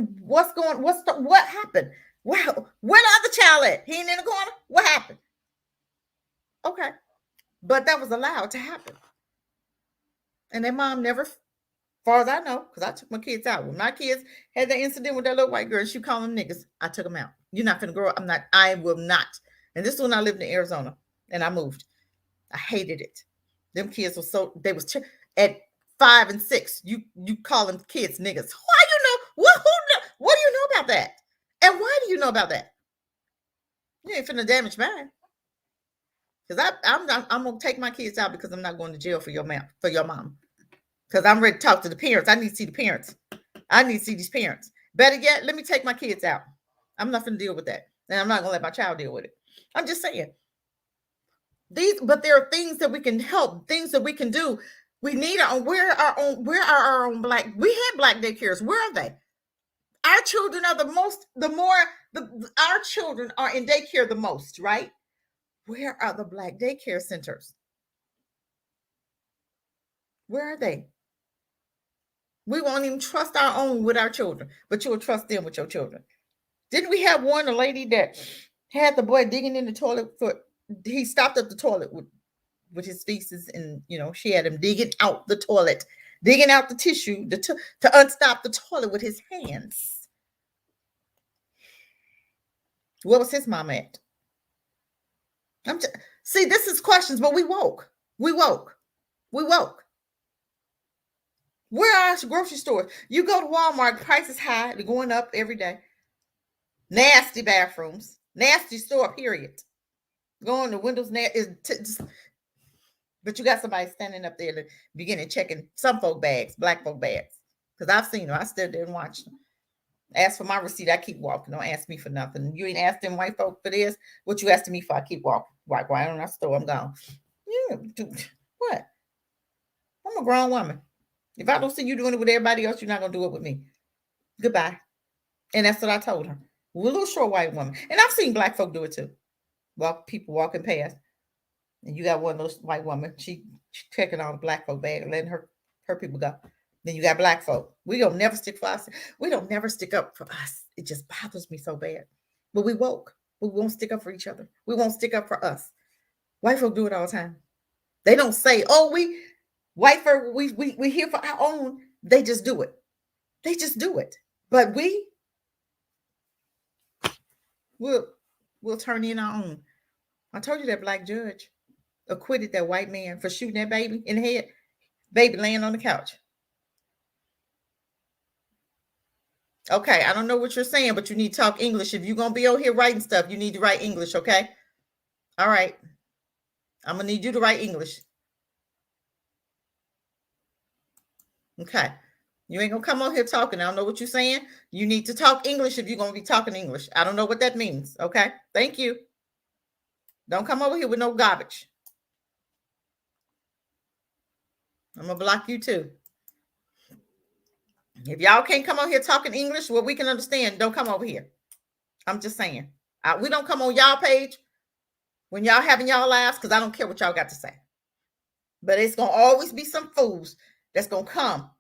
happened? Well, where the other child at? He ain't in the corner? What happened? Okay. But that was allowed to happen. And their mom never, as far as I know, because I took my kids out. When my kids had that incident with that little white girl, she called them niggas, I took them out. You're not going to grow up. I will not. And this is when I lived in Arizona and I moved. I hated it. Them kids were at 5 and 6. You call them kids niggas. Why you know? What do you know about that? And why do you know about that? You ain't finna damage mine. Because I'm gonna take my kids out because I'm not going to jail for your mom. Because I'm ready to talk to the parents. I need to see the parents. I need to see these parents. Better yet, let me take my kids out. I'm not gonna deal with that. And I'm not gonna let my child deal with it. I'm just saying. But there are things that we can help, things that we can do. We need where are our own black? We had black daycares. Where are they? Our children are our children are in daycare the most, right? Where are the black daycare centers? Where are they? We won't even trust our own with our children, but you'll trust them with your children. Didn't we have a lady that Had the boy digging in the toilet he stopped at the toilet with his feces, and she had him digging out the toilet, digging out the tissue to unstop the toilet with his hands. What was his mom at? See, this is questions, but we woke. We woke. Where are our grocery stores? You go to Walmart, prices high, they're going up every day. Nasty bathrooms, nasty store, period. Going to windows, but you got somebody standing up there beginning checking some folk bags, black folk bags. Because I've seen them. I stood there and watched them. Ask for my receipt, I keep walking. Don't ask me for nothing. You ain't asked them white folk for this. What you asking me for? I keep walking. Right on our store, I'm gone. What? I'm a grown woman. If I don't see you doing it with everybody else, you're not going to do it with me. Goodbye. And that's what I told her. We're a little short white woman. And I've seen black folk do it too. People walking past. And you got one of those white women. She checking on the black folk bag and letting her people go. Then you got black folk. We don't never stick for us. We don't never stick up for us. It just bothers me so bad. But we woke. We won't stick up for each other. We won't stick up for us. White folk do it all the time. They don't say, "Oh, white folk, we here for our own." They just do it. They just do it. But we'll turn in our own. I told you that black judge acquitted that white man for shooting that baby in the head. Baby laying on the couch. Okay, I don't know what you're saying, but you need to talk English. If you're going to be over here writing stuff, you need to write English, okay? All right. I'm going to need you to write English. Okay. You ain't going to come on here talking. I don't know what you're saying. You need to talk English if you're going to be talking English. I don't know what that means, okay? Thank you. Don't come over here with no garbage. I'm going to block you too. If y'all can't come on here talking English, well, we can understand. Don't come over here. I'm just saying. We don't come on y'all page when y'all having y'all lives, because I don't care what y'all got to say. But it's going to always be some fools that's going to come.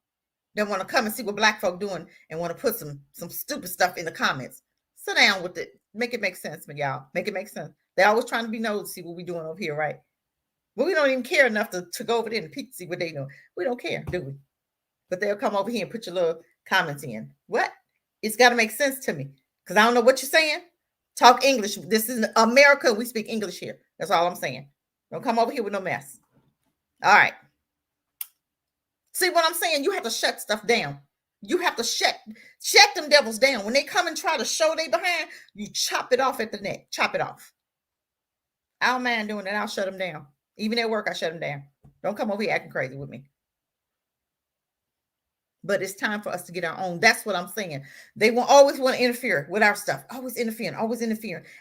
They want to come and see what black folk doing and want to put some stupid stuff in the comments. Sit down with it. Make it make sense, y'all. Make it make sense. They're always trying to be nosy to see what we're doing over here, right? But we don't even care enough to go over there and peek, see what they doing. We don't care, do we? But they'll come over here and put your little comments in. What? It's got to make sense to me, because I don't know what you're saying. Talk English. This is America. We speak English here. That's all I'm saying. Don't come over here with no mess. All right. See what I'm saying? You have to shut stuff down. You have to shut them devils down. When they come and try to show they behind, you chop it off at the neck. Chop it off. I don't mind doing that. I'll shut them down. Even at work, I shut them down. Don't come over here acting crazy with me. But it's time for us to get our own. That's what I'm saying. They will always want to interfere with our stuff. Always interfering.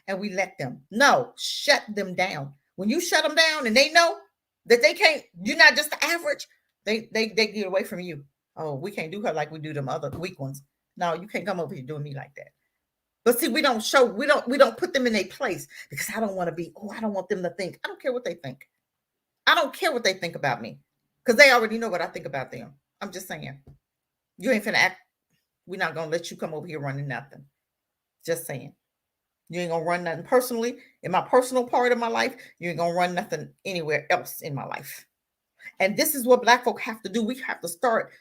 And we let them. No, shut them down. When you shut them down and they know that they can't, you're not just the average, they get away from you. Oh, we can't do her like we do them other weak ones. No, you can't come over here doing me like that. But see, we don't put them in a place, because I don't want them to think. I don't care what they think. I don't care what they think about me, because they already know what I think about them. I'm just saying. You ain't finna act. We're not gonna let you come over here running nothing. Just saying. You ain't gonna run nothing personally in my personal part of my life. You ain't gonna run nothing anywhere else in my life. And this is what black folk have to do. We have to start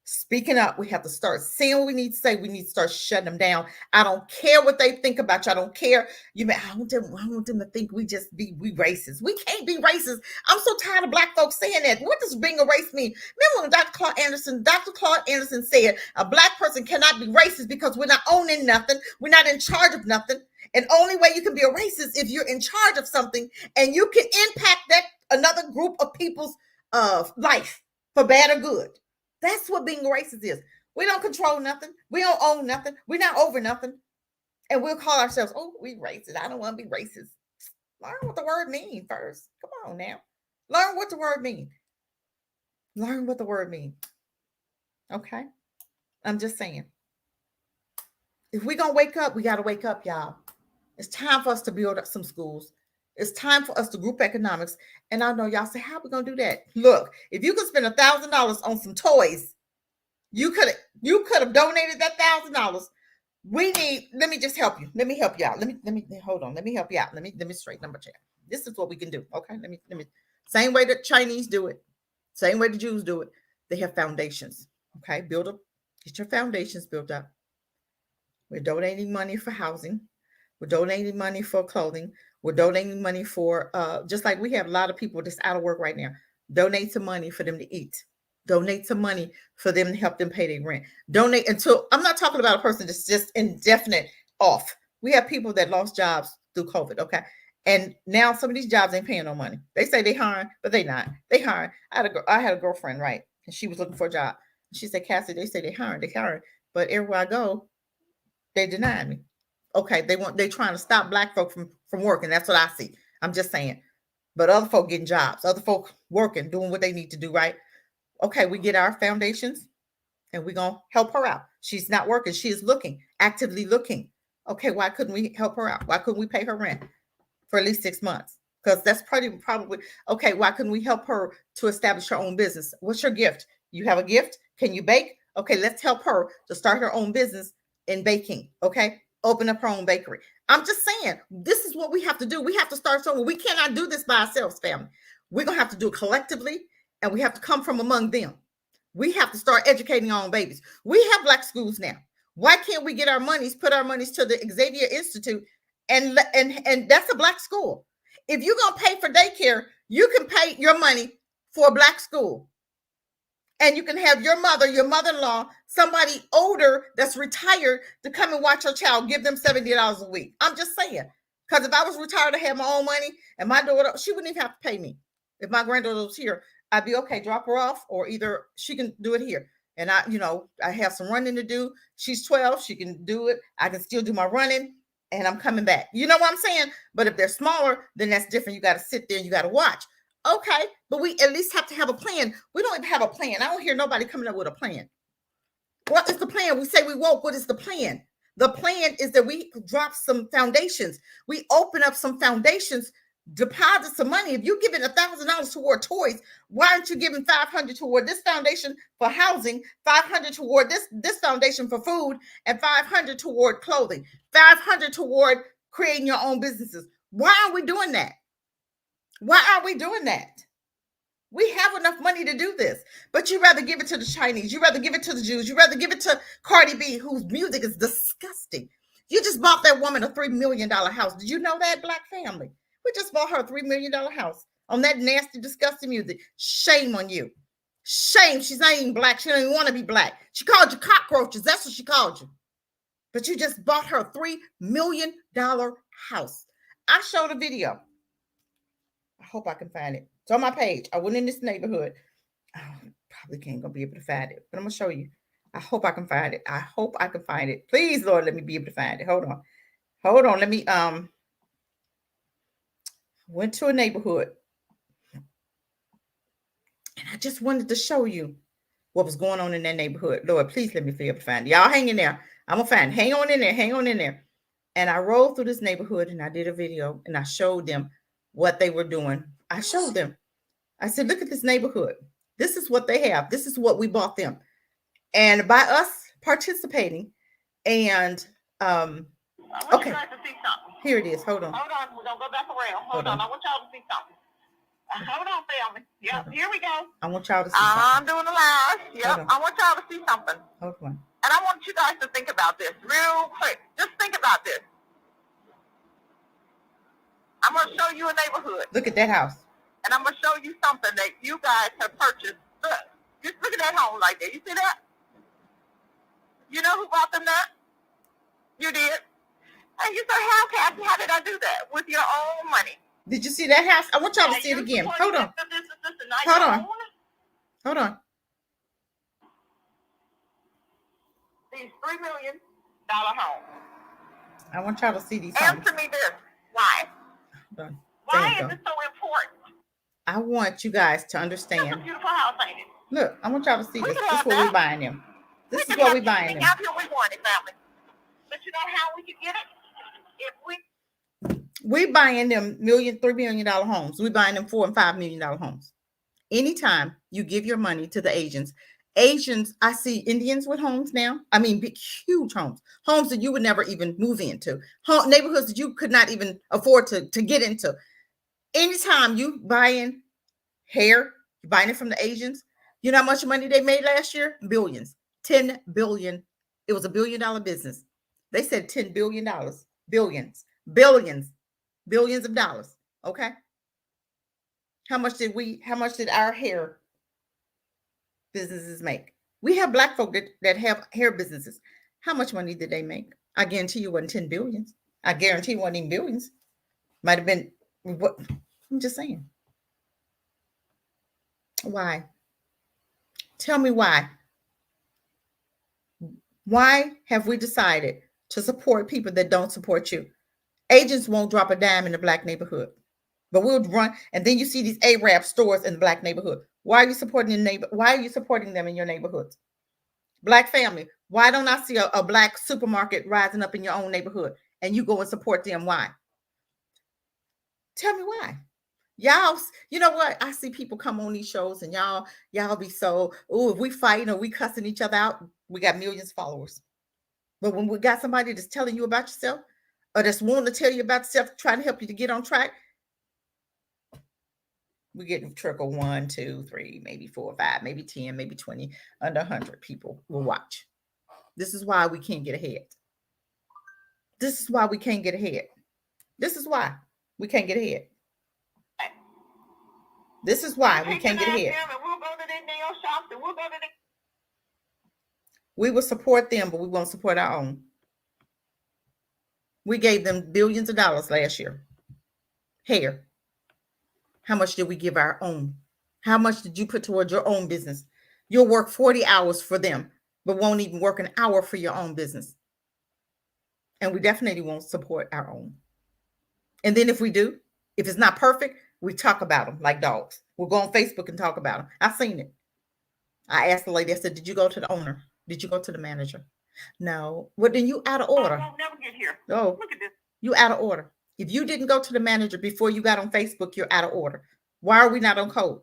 speaking up. We have to start saying what we need to say. We need to start shutting them down. I don't care what they think about you. I don't care. I want them to think we racist. We can't be racist. I'm so tired of black folks saying that. What does being a race mean? Remember when Dr. Claude Anderson said a black person cannot be racist because we're not owning nothing. We're not in charge of nothing. And only way you can be a racist if you're in charge of something and you can impact that another group of people's life for bad or good. That's what being racist is. We don't control nothing. We don't own nothing. We're not over nothing. And we'll call ourselves, oh, we racist. I don't want to be racist. Learn what the word means first. Come on now. Learn what the word means. Learn what the word means. Okay? I'm just saying. If we're going to wake up, we got to wake up, y'all. It's time for us to build up some schools. It's time for us to group economics. And I know y'all say, how are we going to do that? Look, if you could spend $1,000 on some toys, you could have donated that $1,000 We need, let me just help you. Let me help you out. Let me hold on. Let me help you out. Let me straighten up a chair. This is what we can do. Okay. Let me same way the Chinese do it, same way the Jews do it. They have foundations. Okay. Build up, get your foundations built up. We're donating money for housing. We're donating money for clothing. We're donating money for just like we have a lot of people that's out of work right now. Donate some money for them to eat. Donate some money for them to help them pay their rent. Donate until, I'm not talking about a person that's just indefinite off. We have people that lost jobs through COVID, okay? And now some of these jobs ain't paying no money. They say they hiring, but they not. They hiring. I had a girlfriend, right? And she was looking for a job. She said, Cassie, they say they hiring. But everywhere I go, they denied me. Okay, they trying to stop black folk from working. That's what I see. I'm just saying. But other folk getting jobs, other folk working, doing what they need to do, right? Okay, we get our foundations and we're going to help her out. She's not working. She is looking, actively looking. Okay, why couldn't we help her out? Why couldn't we pay her rent for at least 6 months? Because that's probably, okay, why couldn't we help her to establish her own business? What's your gift? You have a gift? Can you bake? Okay, let's help her to start her own business in baking. Okay, open up her own bakery. I'm just saying, this is what we have to do. We have to start somewhere. We cannot do this by ourselves, family. We're going to have to do it collectively, and we have to come from among them. We have to start educating our own babies. We have black schools now. Why can't we get our monies, put our monies to the Xavier Institute, and that's a black school? If you're going to pay for daycare, you can pay your money for a black school. And you can have your mother-in-law, somebody older that's retired to come and watch your child, give them $70 a week. I'm just saying. Because if I was retired to have my own money and my daughter, she wouldn't even have to pay me. If my granddaughter was here, I'd be okay, drop her off, or either she can do it here. And I have some running to do. She's 12, she can do it. I can still do my running and I'm coming back. You know what I'm saying? But if they're smaller, then that's different. You got to sit there and you got to watch. Okay, but we at least have to have a plan. We don't even have a plan. I don't hear nobody coming up with a plan. What is the plan? We say we woke. What is the plan? The plan is that we drop some foundations. We open up some foundations, deposit some money. If you're giving $1,000 toward toys, why aren't you giving $500 toward this foundation for housing, $500 toward this foundation for food, and $500 toward clothing, $500 toward creating your own businesses? Why aren't we doing that? Why are we doing that? We have enough money to do this, but you rather give it to the Chinese. You rather give it to the Jews. You rather give it to Cardi B, whose music is disgusting. You just bought that woman a $3 million house. Did you know that, black family? We just bought her a $3 million house on that nasty, disgusting music. Shame on you. Shame. She's not even black. She don't even want to be black. She called you cockroaches. That's what she called you. But you just bought her a $3 million house. I showed a video. I hope I can find it. It's on my page. I went in this neighborhood. I probably can't be able to find it, but I'm going to show you. I hope I can find it. I hope I can find it. Please, Lord, let me be able to find it. Hold on. Let me, went to a neighborhood. And I just wanted to show you what was going on in that neighborhood. Lord, please let me be able to find it. Y'all hang in there. I'm going to find it. Hang on in there. And I rolled through this neighborhood and I did a video and I showed them what they were doing. I showed them. I said, look at this neighborhood. This is what they have. This is what we bought them. And by us participating and I want you guys to see something. Here it is. Hold on. We're going to go back around. Hold on. I want y'all to see something. Hold on, family. Yep, here we go. I want y'all to see something. I'm doing a live. Yep, I want y'all to see something. Hold on. And I want you guys to think about this real quick. Just think about this. I'm going to show you a neighborhood. Look at that house. And I'm going to show you something that you guys have purchased. Look, just look at that home right there. You see that? You know who bought them that? You did. And you say, how did I do that? With your own money. Did you see that house? I want y'all to see it again. Hold on. Hold on. These $3 million homes. I want y'all to see these homes. homes. Answer me this. Why? Hold on. Why is it so important? I want you guys to understand. It's a beautiful house, ain't it? Look, I want y'all to see this. This is what we're buying them. This is what we're buying them. Out here we want it, family. But you know how we can get it? If we're buying them $3 million homes. We're buying them $4 and $5 million homes. Anytime you give your money to the agents Asians, I see Indians with homes now. I mean, big, huge homes that you would never even move into, neighborhoods that you could not even afford to get into. Anytime you buying hair, you're buying it from the Asians. You know how much money they made last year? Billions. 10 billion. It was $1 billion business. They said $10 billion. Billions of dollars. Okay. How much did our hair businesses make? We have black folk that have hair businesses. How much money did they make? I guarantee you it wasn't 10 billions. I guarantee it wasn't even billions. Might have been what I'm just saying. Why? Tell me why. Why have we decided to support people that don't support you? Agents won't drop a dime in the black neighborhood, but we'll run. And then you see these Arab stores in the black neighborhood. Why are you supporting Why are you supporting them in your neighborhoods? Black family. Why don't I see a black supermarket rising up in your own neighborhood and you go and support them? Why? Tell me why. Y'all, you know what? I see people come on these shows and y'all be so, oh, if we fighting or we cussing each other out, we got millions of followers. But when we got somebody that's telling you about yourself or that's wanting to tell you about yourself, trying to help you to get on track, we get trickle 1, 2, 3, maybe 4, 5, maybe 10, maybe 20, under 100 people will watch. This is why we can't get ahead. This is why we can't get ahead. This is why we can't get ahead. This is why we can't get ahead. We'll go to their nail shops and we'll go to We will support them, but we won't support our own. We gave them billions of dollars last year. Hair. How much did we give our own? How much did you put towards your own business? You'll work 40 hours for them, but won't even work an hour for your own business. And we definitely won't support our own. And then if we do, if it's not perfect, we talk about them like dogs. We'll go on Facebook and talk about them. I've seen it. I asked the lady, I said, did you go to the owner? Did you go to the manager? No. Well, then you out of order. I won't never get here. Oh, look at this. You out of order. If you didn't go to the manager before you got on Facebook, you're out of order. Why are we not on code?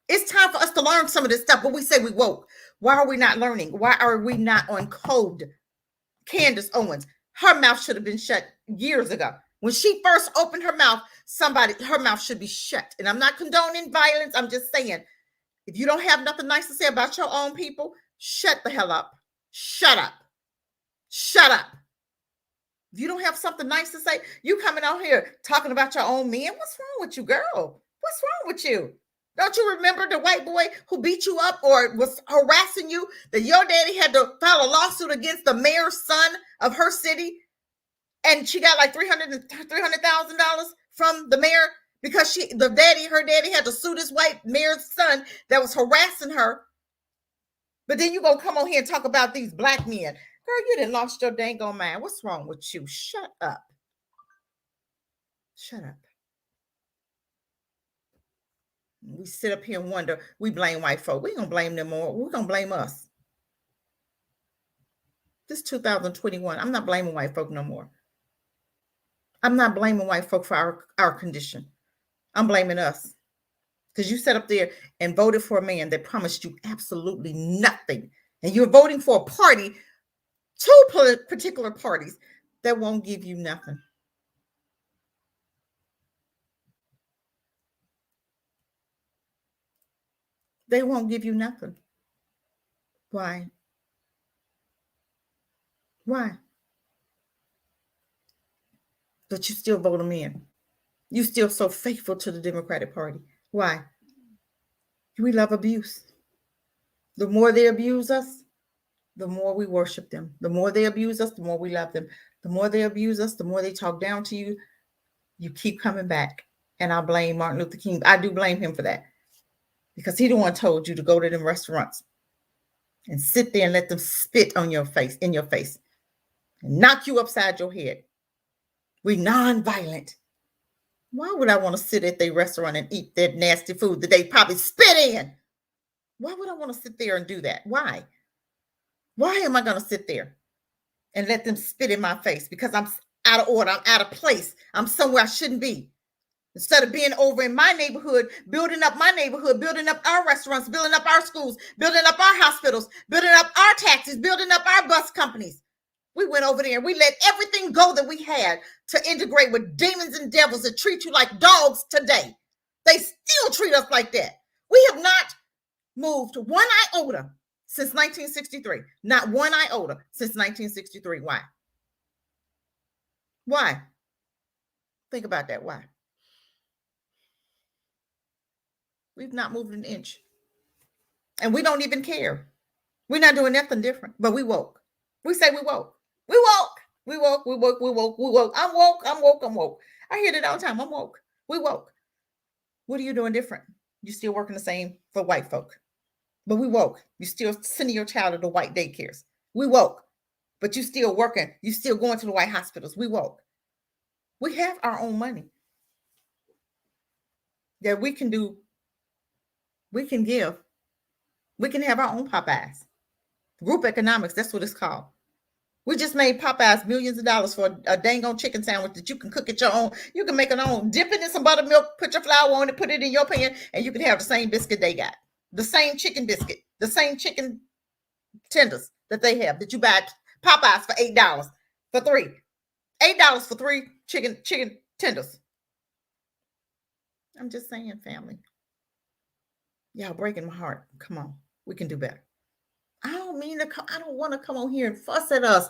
It's time for us to learn some of this stuff, but we say we woke. Why are we not learning? Why are we not on code? Candace Owens, her mouth should have been shut years ago. When she first opened her mouth, her mouth should be shut. And I'm not condoning violence. I'm just saying, if you don't have nothing nice to say about your own people, shut the hell up. Shut up. Shut up. If you don't have something nice to say, you coming out here talking about your own men. What's wrong with you, girl? What's wrong with you? Don't you remember the white boy who beat you up or was harassing you? That your daddy had to file a lawsuit against the mayor's son of her city, and she got like $300,000 from the mayor because her daddy had to sue this white mayor's son that was harassing her. But then you gonna come on here and talk about these black men. Girl, you done lost your dang on mind. What's wrong with you? Shut up. Shut up. We sit up here and wonder, we blame white folk. We ain't gonna blame them more. We're gonna blame us. This 2021, I'm not blaming white folk no more. I'm not blaming white folk for our condition. I'm blaming us. Because you sat up there and voted for a man that promised you absolutely nothing. And you're voting for a party, two particular parties that won't give you nothing. They won't give you nothing. Why? Why? But you still vote them in. You still so faithful to the Democratic Party. Why? We love abuse. The more they abuse us, the more we worship them. The more they abuse us, the more we love them. The more they abuse us, the more they talk down to you, you keep coming back. And I blame Martin Luther King. I do blame him for that. Because he the one told you to go to them restaurants and sit there and let them spit on your face, in your face, and knock you upside your head. We non-violent. Why would I want to sit at their restaurant and eat that nasty food that they probably spit in? Why would I want to sit there and do that? Why? Why am I going to sit there and let them spit in my face? Because I'm out of order. I'm out of place. I'm somewhere I shouldn't be. Instead of being over in my neighborhood, building up my neighborhood, building up our restaurants, building up our schools, building up our hospitals, building up our taxis, building up our bus companies. We went over there and we let everything go that we had to integrate with demons and devils that treat you like dogs today. They still treat us like that. We have not moved one iota since 1963. Not one iota since 1963. Why? Why? Think about that. Why? We've not moved an inch. And we don't even care. We're not doing nothing different, but we woke. We say we woke. We woke. We woke. We woke. We woke. We woke. I'm woke. I'm woke. I'm woke. I hear that all the time. I'm woke. We woke. What are you doing different? You still working the same for white folk. But we woke. You still sending your child to the white daycares. We woke. But you still working. You still going to the white hospitals. We woke. We have our own money that we can do. We can give. We can have our own Popeyes. Group economics, that's what it's called. We just made Popeyes millions of dollars for a dang on chicken sandwich that you can cook at your own. You can make it own. Dip it in some buttermilk, put your flour on it, put it in your pan, and you can have the same biscuit they got. The same chicken biscuit, the same chicken tenders that they have that you buy at Popeyes for $8 for three. $8 for three chicken tenders. I'm just saying, family. Y'all breaking my heart. Come on. We can do better. I don't mean to come. I don't want to come on here and fuss at us.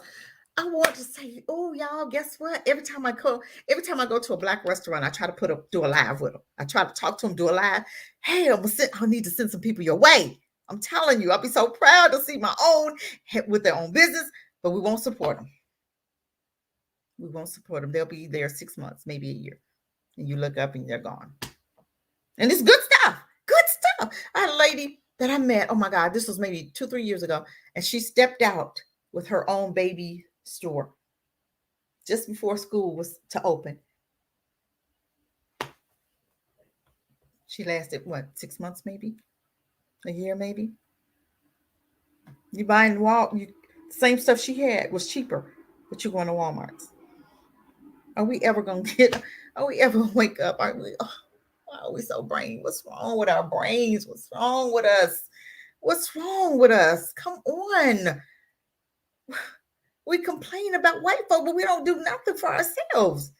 I want to say, oh, y'all, guess what? Every time I go to a black restaurant, I try to do a live with them. I try to talk to them, do a live. Hey, I need to send some people your way. I'm telling you, I'll be so proud to see my own with their own business, but we won't support them. We won't support them. They'll be there 6 months, maybe a year. And you look up and they're gone. And it's good stuff. Good stuff. I had a lady that I met, oh my God, this was maybe 2-3 years ago, and she stepped out with her own baby store just before school was to open. She lasted, 6 months maybe? A year maybe? You buying same stuff she had was cheaper, but you're going to Walmart's. Are we ever going to wake up? Are we? Why are we so brain? What's wrong with our brains? What's wrong with us? What's wrong with us? Come on. We complain about white folk, but we don't do nothing for ourselves.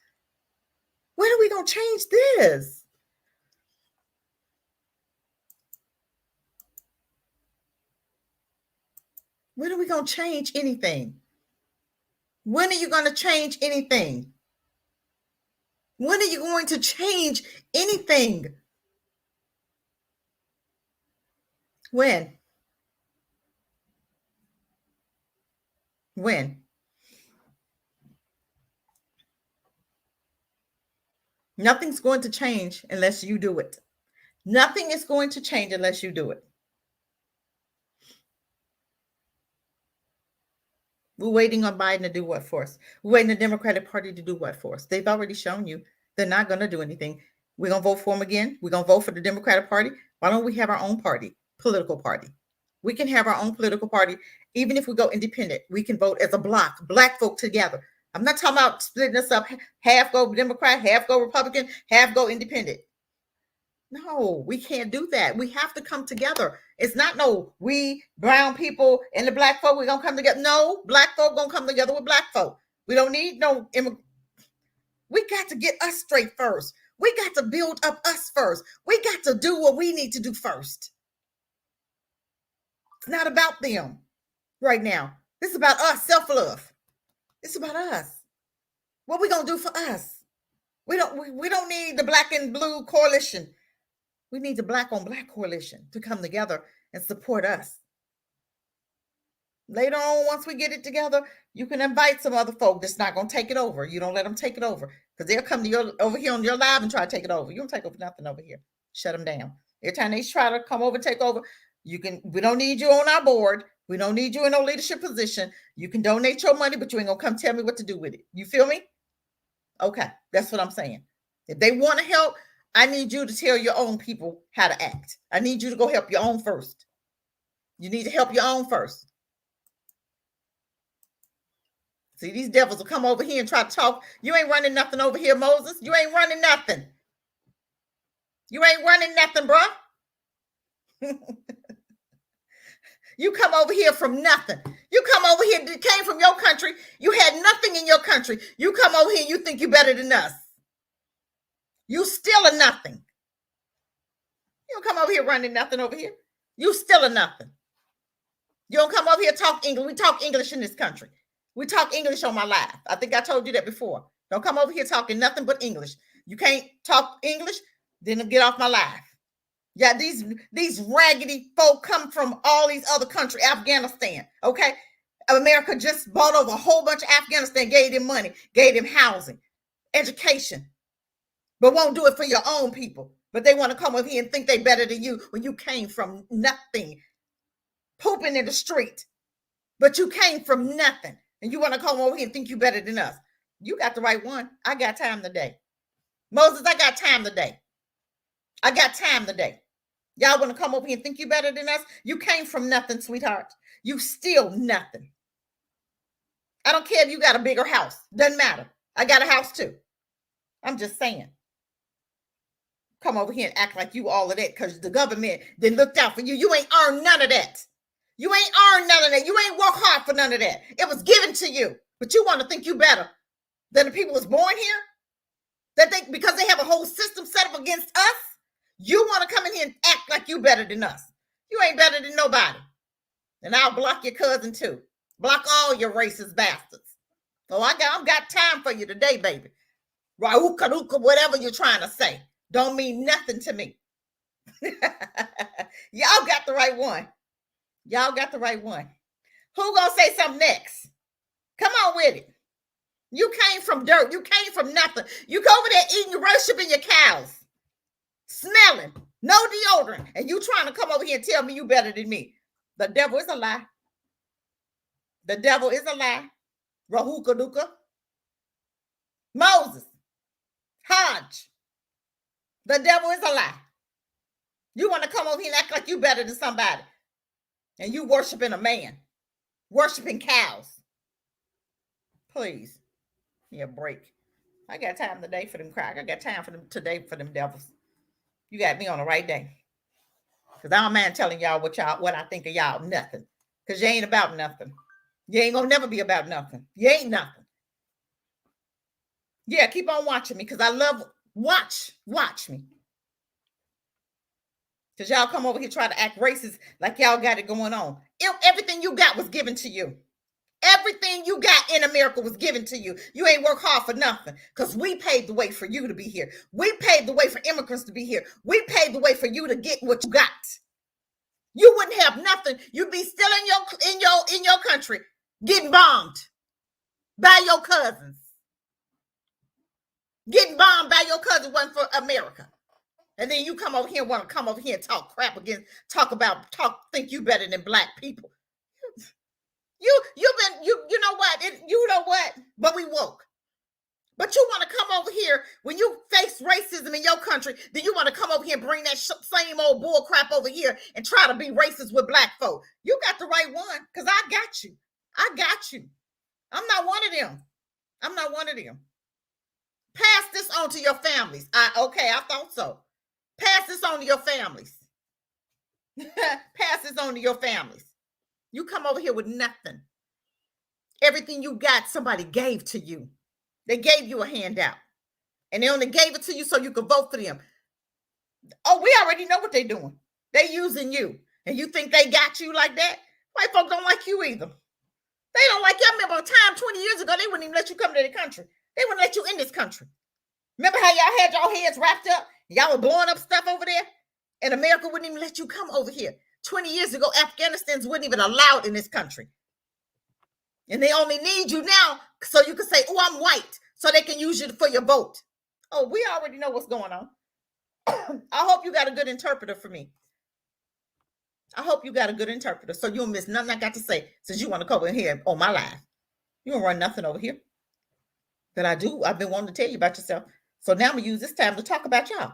When are we going to change this? When are we going to change anything? When are you going to change anything? When are you going to change anything? When? When? Nothing's going to change unless you do it. Nothing is going to change unless you do it. We're waiting on Biden to do what for us? We're waiting the Democratic Party to do what for us? They've already shown you they're not going to do anything. We're going to vote for them again. We're going to vote for the Democratic Party. Why don't we have our own party, political party? We can have our own political party. Even if we go independent, we can vote as a block, black folk together. I'm not talking about splitting us up, half go Democrat, half go Republican, half go independent. No, we can't do that. We have to come together. It's not we brown people and the black folk, we're going to come together. No, black folk going to come together with black folk. We don't need no We got to get us straight first. We got to build up us first. We got to do what we need to do first. It's not about them right now. It's about us, self-love. It's about us. What we going to do for us? We don't need the black and blue coalition. We need the black on black coalition to come together and support us. Later on, once we get it together, you can invite some other folk that's not going to take it over. You don't let them take it over because they'll come to over here on your live and try to take it over. You don't take over nothing over here. Shut them down. Every time they try to come over and take over, we don't need you on our board. We don't need you in no leadership position. You can donate your money, but you ain't going to come tell me what to do with it. You feel me? Okay, that's what I'm saying. If they want to help, I need you to tell your own people how to act. I need you to go help your own first. You need to help your own first. See, these devils will come over here and try to talk. You ain't running nothing over here, Moses. You ain't running nothing. You ain't running nothing, bro. You come over here from nothing. You come over here, you came from your country. You had nothing in your country. You come over here, you think you better than us. You still a nothing. You don't come over here running nothing over here. You still a nothing. You don't come over here talk English. We talk English in this country. We talk English on my live. I think I told you that before. Don't come over here talking nothing but English. You can't talk English, then get off my live. Yeah, these raggedy folk come from all these other countries, Afghanistan, okay? America just bought over a whole bunch of Afghanistan, gave them money, gave them housing, education, but won't do it for your own people. But they want to come over here and think they better than you when you came from nothing, pooping in the street. But you came from nothing, and you want to come over here and think you better than us. You got the right one. I got time today. Moses, I got time today. I got time today. Y'all want to come over here and think you better than us? You came from nothing, sweetheart. You still nothing. I don't care if you got a bigger house. Doesn't matter. I got a house too. I'm just saying. Come over here and act like you all of that because the government then looked out for you. You ain't earned none of that. You ain't earned none of that. You ain't worked hard for none of that. It was given to you. But you want to think you better than the people that's born here? That they, because they have a whole system set up against us, you want to come in here and act like you better than us. You ain't better than nobody. And I'll block your cousin too. Block all your racist bastards. So I got time for you today, baby. Rauka, whatever you're trying to say. Don't mean nothing to me. Y'all got the right one. Y'all got the right one. Who gonna say something next? Come on with it. You came from dirt. You came from nothing. You go over there eating, worshiping your cows. Smelling. No deodorant. And you trying to come over here and tell me you better than me. The devil is a lie. The devil is a lie. Rahuka Duka. Moses. Hodge. The devil is a lie. You want to come over here and act like you better than somebody. And you worshiping a man. Worshiping cows. Please. Give me a break. I got time today for them crack. I got time for them today for them devils. You got me on the right day. Because I don't mind telling y'all what I think of y'all. Nothing. Because you ain't about nothing. You ain't gonna never be about nothing. You ain't nothing. Yeah, keep on watching me because I love watch me. Because y'all come over here try to act racist like y'all got it going on. Everything you got was given to you. Everything you got in America was given to you. You ain't work hard for nothing because we paved the way for you to be here. We paved the way for immigrants to be here. We paved the way for you to get what you got. You wouldn't have nothing. You'd be still in your country getting bombed by your cousins. Getting bombed by your cousin wasn't for America. And then you come over here and want to come over here and talk crap again, think you better than black people. You know what? But we woke. But you want to come over here when you face racism in your country, then you want to come over here and bring that same old bull crap over here and try to be racist with black folk. You got the right one because I got you. I got you. I'm not one of them. I'm not one of them. Pass this on to your families. I thought so. Pass this on to your families. Pass this on to your families. You come over here with nothing. Everything you got, somebody gave to you. They gave you a handout. And they only gave it to you so you could vote for them. Oh, we already know what they're doing. They're using you. And you think they got you like that? White folk don't like you either. They don't like you. I remember a time 20 years ago, they wouldn't even let you come to the country. They wouldn't let you in this country. Remember how y'all had your heads wrapped up? Y'all were blowing up stuff over there? And America wouldn't even let you come over here. 20 years ago, Afghanistans wouldn't even allow it in this country. And they only need you now so you can say, oh, I'm white, so they can use you for your vote. Oh, we already know what's going on. I hope you got a good interpreter for me. I hope you got a good interpreter so you don't miss nothing I got to say since you want to come in here on my live. You don't run nothing over here. But I do. I've been wanting to tell you about yourself. So now I'm going to use this time to talk about y'all.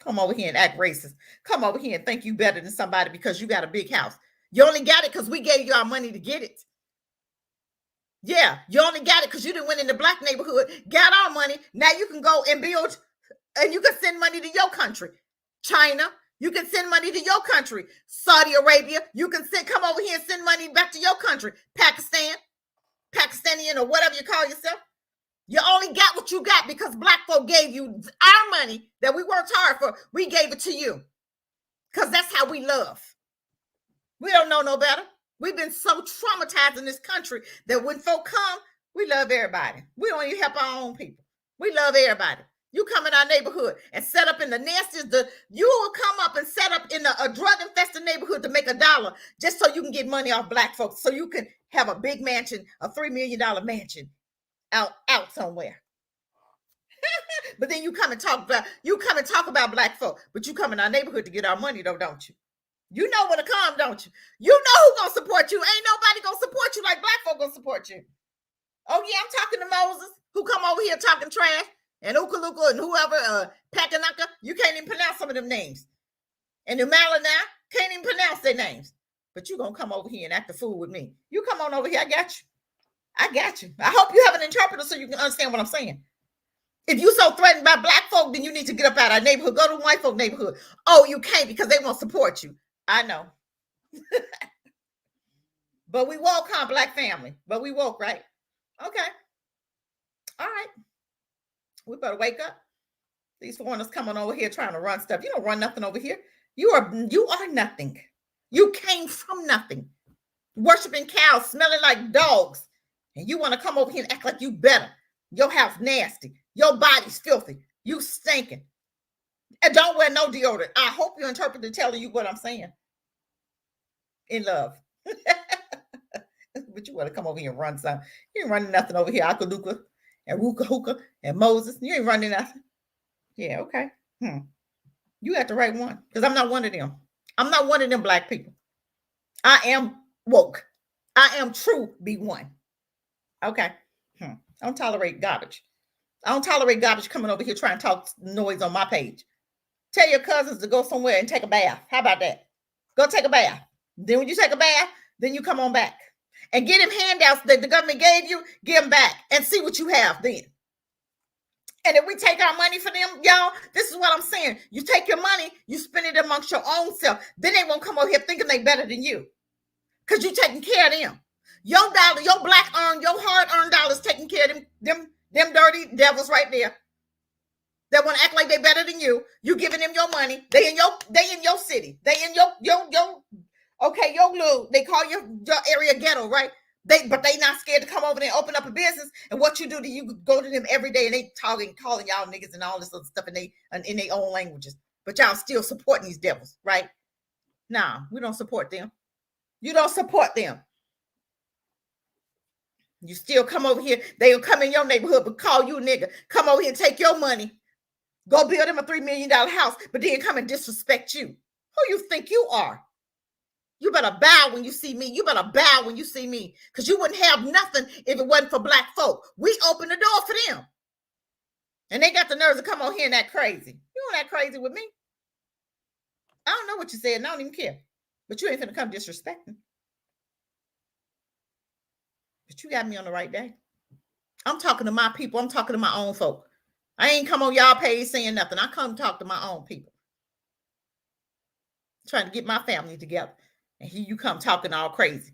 Come over here and act racist. Come over here and think you better than somebody because you got a big house. You only got it because we gave you our money to get it. Yeah, you only got it because you didn't went in the black neighborhood, got our money. Now you can go and build And you can send money to your country. China, you can send money to your country. Saudi Arabia, you can come over here and send money back to your country. Pakistan, Pakistani, or whatever you call yourself. You only got what you got because black folk gave you our money that we worked hard for. We gave it to you because that's how we love. We don't know no better. We've been so traumatized in this country that when folk come, we love everybody. We don't even help our own people. We love everybody. You come in our neighborhood and set up in the nastiest, you will come up and set up in a drug-infested neighborhood to make $1 just so you can get money off black folks, so you can have a big mansion, a $3 million mansion out somewhere. But then you come and talk about black folk, but you come in our neighborhood to get our money though, don't you? You know where to come, don't you? You know who's gonna support you. Ain't nobody gonna support you like black folk gonna support you. Oh yeah, I'm talking to Moses, who come over here talking trash, and Ukaluka and whoever, Pakanaka, you can't even pronounce some of them names. And the Malina can't even pronounce their names. But you gonna come over here and act a fool with me. You come on over here, I got you. I got you. I hope you have an interpreter so you can understand what I'm saying. If you so threatened by black folk, then you need to get up out of our neighborhood. Go to the white folk neighborhood. Oh, you can't because they won't support you. I know. But we woke, huh, black family? But we woke, right? Okay. All right. We better wake up. These foreigners coming over here trying to run stuff. You don't run nothing over here. You are nothing. You came from nothing. Worshiping cows, smelling like dogs. And you want to come over here and act like you better. Your house nasty. Your body's filthy. You stinking. And don't wear no deodorant. I hope your interpreter telling you what I'm saying. In love. But you want to come over here and run something. You ain't running nothing over here. Akaluka and Ruka Hookah and Moses. You ain't running nothing. Yeah, okay. You got the right one. Because I'm not one of them. I'm not one of them black people. I am woke. I am true B1. Okay. I don't tolerate garbage. I don't tolerate garbage coming over here trying to talk noise on my page. Tell your cousins to go somewhere and take a bath. How about that? Go take a bath. Then when you take a bath, then you come on back. And get them handouts that the government gave you, give them back and see what you have then. And if we take our money for them, y'all, this is what I'm saying. You take your money, you spend it amongst your own self. Then they won't come over here thinking they better than you. Because you're taking care of them. Your dollar, your your hard-earned dollars taking care of them dirty devils right there. That want to act like they better than you. You giving them your money. They in your city. They in your little, they call your area ghetto, right? But they not scared to come over there and open up a business. And what you do, you go to them every day and they calling y'all niggas and all this other stuff in their own languages. But y'all still supporting these devils, right? Nah, we don't support them. You don't support them. You still come over here. They'll come in your neighborhood but call you a nigga. Come over here and take your money. Go build them a $3 million house, but then come and disrespect you. Who you think you are? You better bow when you see me. You better bow when you see me. Because you wouldn't have nothing if it wasn't for black folk. We open the door for them. And they got the nerves to come on here and act crazy. You don't act crazy with me. I don't know what you said, and I don't even care. But you ain't finna come disrespecting. But you got me on the right day. I'm talking to my people. I'm talking to my own folk. I ain't come on y'all page saying nothing. I come talk to my own people. Trying to get my family together. And here you come talking all crazy.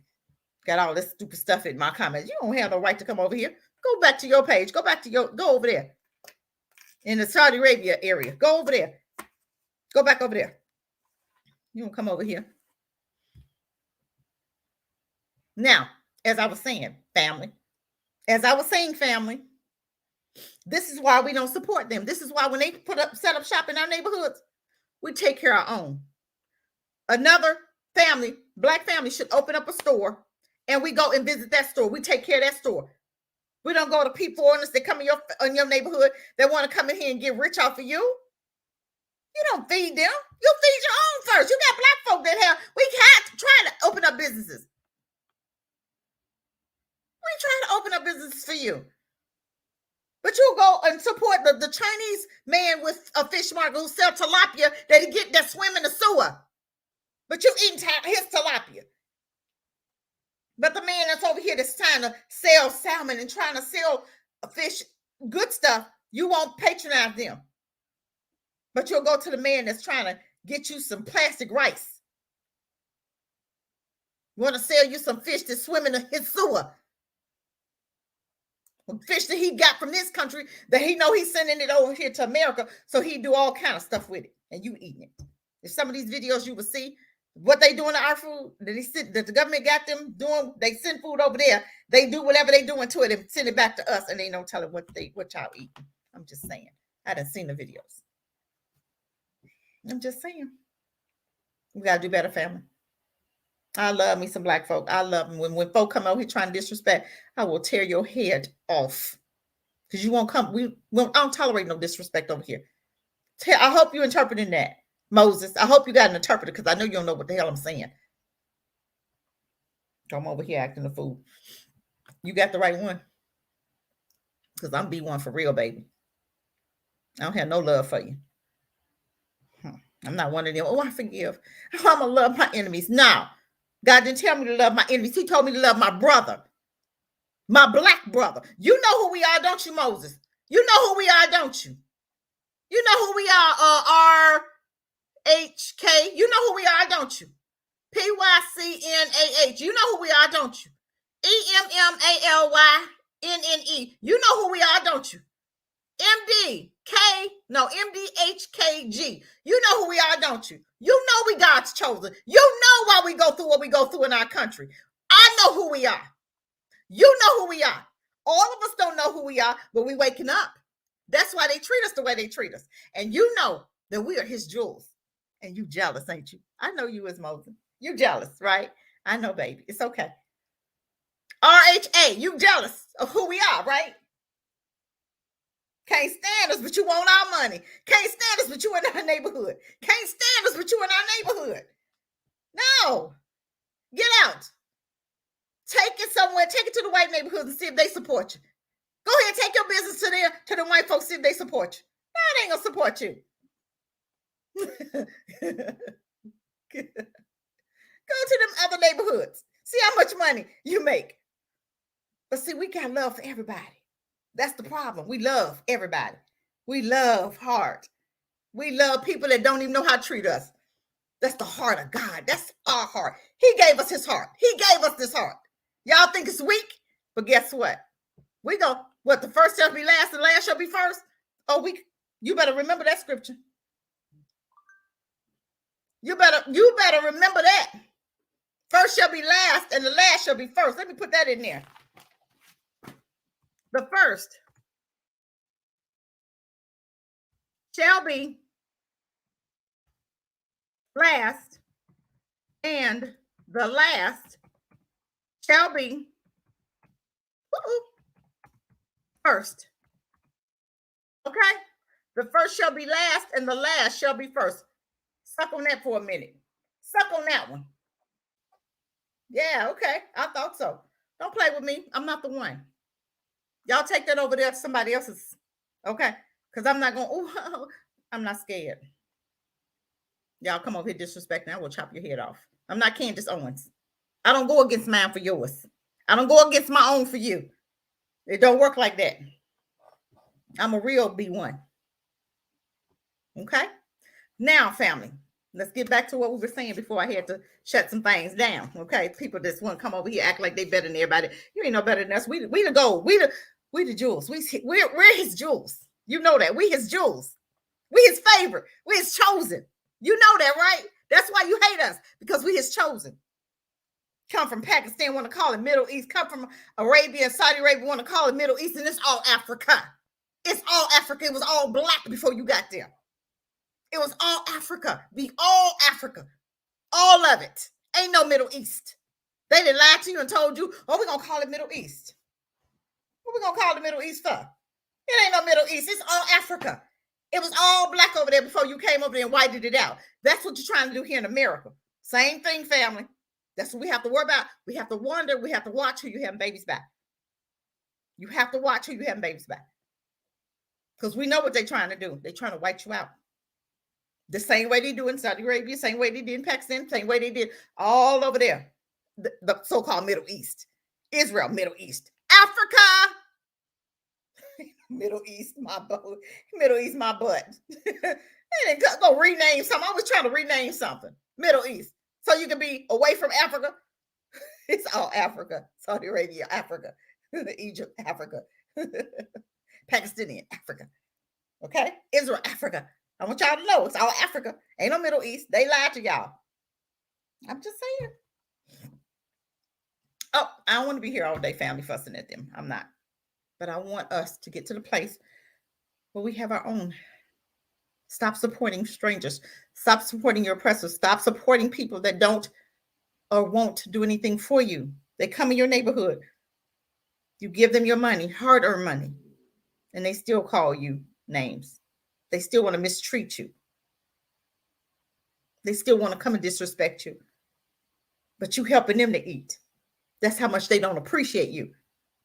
Got all this stupid stuff in my comments. You don't have no right to come over here. Go back to your page. Go over there. In the Saudi Arabia area. Go over there. Go back over there. You don't come over here. Now, as I was saying, family. This is why we don't support them. This is why when they set up shop in our neighborhoods, we take care of our own. Another family, black family, should open up a store and we go and visit that store. We take care of that store. We don't go to people that come in your neighborhood that want to come in here and get rich off of you. You don't feed them. You feed your own first. You got black folk we can't try to open up businesses. We try to open up businesses for you. But you go and support the Chinese man with a fish market who sell tilapia that swim in the sewer. But you eating his tilapia. But the man that's over here that's trying to sell salmon and trying to sell fish, good stuff, you won't patronize them. But you'll go to the man that's trying to get you some plastic rice. Want to sell you some fish that's swimming in his sewer. Fish that he got from this country that he know he's sending it over here to America, so he do all kind of stuff with it, and you eating it. If some of these videos you will see what they doing to our food, that the government got them doing, they send food over there, they do whatever they doing to it and send it back to us, and they don't tell it what y'all eating. I'm just saying. I done seen the videos. I'm just saying. We gotta do better, family. I love me some black folk. I love them. When folk come out here trying to disrespect, I will tear your head off. Because you won't come. I don't tolerate no disrespect over here. I hope you interpreting that, Moses. I hope you got an interpreter, because I know you don't know what the hell I'm saying. Come over here acting a fool. You got the right one. Because I'm B1 for real, baby. I don't have no love for you. I'm not one of them. Oh, I forgive. I'm going to love my enemies. No. God didn't tell me to love my enemies. He told me to love my brother. My black brother. You know who we are, don't you, Moses? You know who we are, don't you? You know who we are, RHK. You know who we are, don't you? PYCNAH. You know who we are, don't you? EMMALYNNE. You know who we are, don't you? MDHKG. You know who we are, don't you? You know we God's chosen. You know why we go through what we go through in our country. I know who we are. You know who we are. All of us don't know who we are, but we waking up. That's why they treat us the way they treat us. And you know that we are his jewels. And you jealous, ain't you? I know you is Moses. You jealous, right? I know, baby. It's okay. RHA, you jealous of who we are, right? Can't stand us, but you want our money. Can't stand us, but you in our neighborhood. Can't stand us, but you in our neighborhood. No. Get out. Take it somewhere. Take it to the white neighborhoods and see if they support you. Go ahead, take your business to the white folks, see if they support you. No, they ain't gonna support you. Go to them other neighborhoods. See how much money you make. But see, we got love for everybody. That's the problem. We love everybody. We love hard. We love people that don't even know how to treat us. That's the heart of God. That's our heart. He gave us his heart. He gave us this heart. Y'all think it's weak? But guess what? We go, what, the first shall be last and last shall be first? Oh, you better remember that scripture. You better remember that. First shall be last and the last shall be first. Let me put that in there. The first shall be last, and the last shall be first. Okay? The first shall be last, and the last shall be first. Suck on that for a minute. Suck on that one. Yeah, okay. I thought so. Don't play with me. I'm not the one. Y'all take that over there to somebody else's, okay? Because I'm not going, I'm not scared. Y'all come over here disrespecting, I will chop your head off. I'm not Candace Owens. I don't go against mine for yours. I don't go against my own for you. It don't work like that. I'm a real B1. Okay? Now, family, let's get back to what we were saying before I had to shut some things down. Okay? People just want to come over here, act like they better than everybody. You ain't no better than us. We the gold. We the jewels. We're his jewels. You know that. We his jewels. We his favorite. We his chosen. You know that, right? That's why you hate us, because we his chosen. Come from Pakistan, want to call it Middle East. Come from Arabia and Saudi Arabia, want to call it Middle East, and it's all Africa. It's all Africa. It was all black before you got there. It was all Africa. All Africa. All of it. Ain't no Middle East. They didn't lie to you and told you, oh, we're going to call it Middle East. What we going to call the Middle East for? It ain't no Middle East. It's all Africa. It was all black over there before you came over there and whited it out. That's what you're trying to do here in America. Same thing, family. That's what we have to worry about. We have to wonder. We have to watch who you're having babies by. You have to watch who you're having babies by. Because we know what they're trying to do. They're trying to white you out. The same way they do in Saudi Arabia, same way they did in Pakistan, same way they did all over there. The so-called Middle East. Israel, Middle East. Africa. Middle East, my butt. Middle East, my butt. And then go rename something. I was trying to rename something. Middle East. So you can be away from Africa. It's all Africa. Saudi Arabia, Africa. Egypt, Africa. Pakistani, Africa. Okay? Israel, Africa. I want y'all to know it's all Africa. Ain't no Middle East. They lied to y'all. I'm just saying. Oh, I don't want to be here all day, family, fussing at them. I'm not. But I want us to get to the place where we have our own. Stop supporting strangers. Stop supporting your oppressors. Stop supporting people that don't or won't do anything for you. They come in your neighborhood. You give them your money, hard-earned money, and they still call you names. They still want to mistreat you. They still want to come and disrespect you. But you helping them to eat. That's how much they don't appreciate you.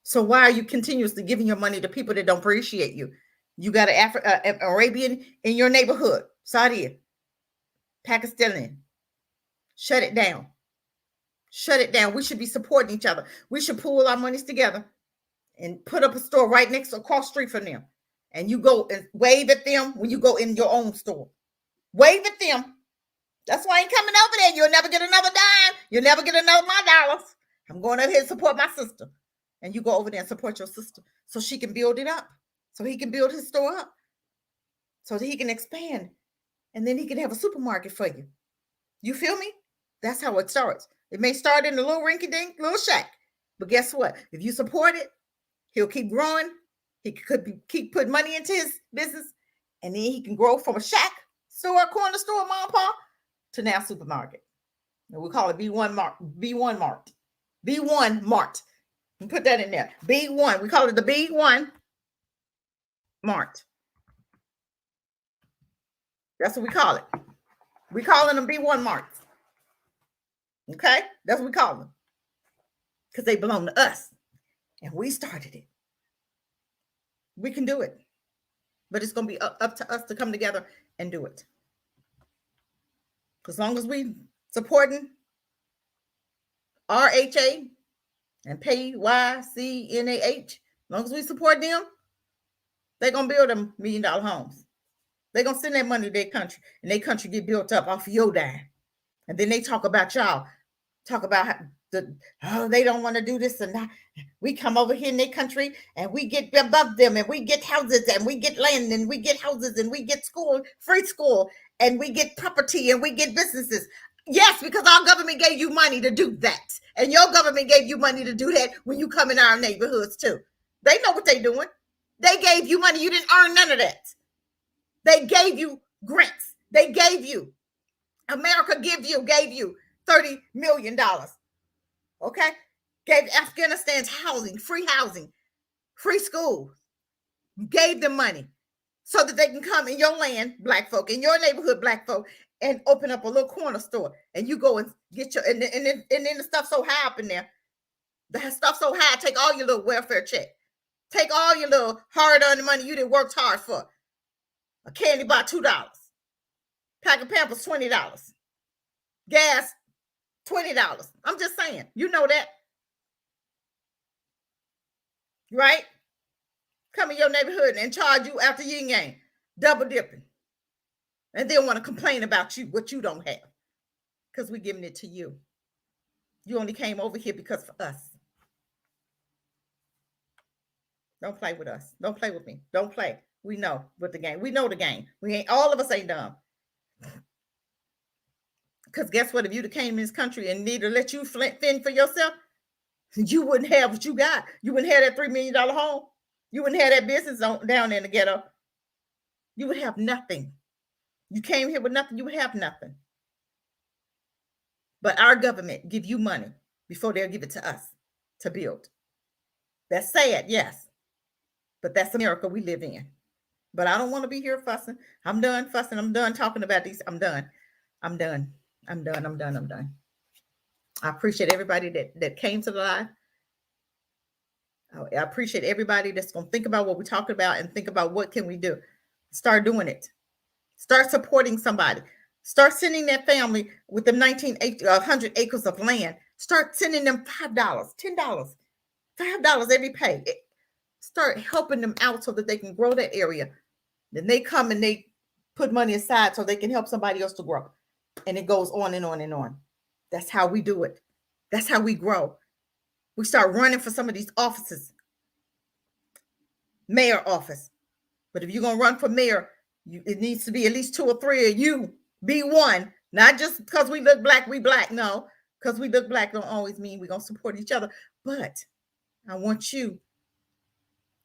So why are you continuously giving your money to people that don't appreciate you? You got an Arabian in your neighborhood, Saudi, Pakistani. Shut it down. Shut it down. We should be supporting each other. We should pool our monies together and put up a store right next across the street from them. And you go and wave at them when you go in your own store. Wave at them. That's why I ain't coming over there. You'll never get another dime. You'll never get another my dollars. I'm going over here to support my sister. And you go over there and support your sister so she can build it up. So he can build his store up. So that he can expand. And then he can have a supermarket for you. You feel me? That's how it starts. It may start in a little rinky-dink, little shack. But guess what? If you support it, he'll keep growing. He could keep putting money into his business. And then he can grow from a shack, store, corner store, mom and pop, to now supermarket. And we call it B1 Mart. B1 Mart. B1 Mart. And put that in there. B1. We call it the B1 Mart. That's what we call it. We calling them B1 Marts. Okay? That's what we call them. Because they belong to us. And we started it. We can do it. But it's going to be up to us to come together and do it. As long as we supporting RHA and PYCNAH, as long as we support them, they're going to build them $1 million homes. They're going to send that money to their country, and their country get built up off of your dime. And then they talk about y'all, talk about they don't want to do this and that. We come over here in their country, and we get above them, and we get houses, and we get land, and we get houses, and we get school, free school, and we get property, and we get businesses. Yes, because our government gave you money to do that. And your government gave you money to do that when you come in our neighborhoods too. They know what they're doing. They gave you money. You didn't earn none of that. They gave you grants. They gave you. America gave you $30 million. Okay? Gave Afghanistan's housing, free school. Gave them money so that they can come in your land, black folk, in your neighborhood, black folk, and open up a little corner store. And you go and get your, and then the stuff so high up in there. The stuff so high, take all your little welfare check. Take all your little hard-earned money you done worked hard for. A candy bar, $2. Pack of Pampers, $20. Gas, $20. I'm just saying. You know that. Right? Come in your neighborhood and charge you after yin yang. Double dipping. And then want to complain about you, what you don't have. Because we're giving it to you. You only came over here because of us. Don't play with us. Don't play with me. Don't play. We know what the game. We know the game. All of us ain't dumb. Because guess what? If you'd have came in this country and need to let you fend for yourself, you wouldn't have what you got. You wouldn't have that $3 million home. You wouldn't have that business down there in the ghetto. You would have nothing. You came here with nothing. You would have nothing. But our government give you money before they'll give it to us to build. That's sad, yes. But that's America we live in. But I don't want to be here fussing. I'm done fussing. I'm done talking about these. I'm done. I appreciate everybody that came to the live. I appreciate everybody that's going to think about what we're talking about and think about what can we do. Start doing it. Start supporting somebody. Start sending that family with them 100 acres of land. Start sending them $5, $10, $5 every pay. Start helping them out so that they can grow that area. Then they come and they put money aside so they can help somebody else to grow. And it goes on and on and on. That's how we do it. That's how we grow. We start running for some of these offices. Mayor office. But if you're going to run for mayor, it needs to be at least 2 or 3 of you. Be one. Not just because we look black, we black. No, because we look black don't always mean we're going to support each other. But I want you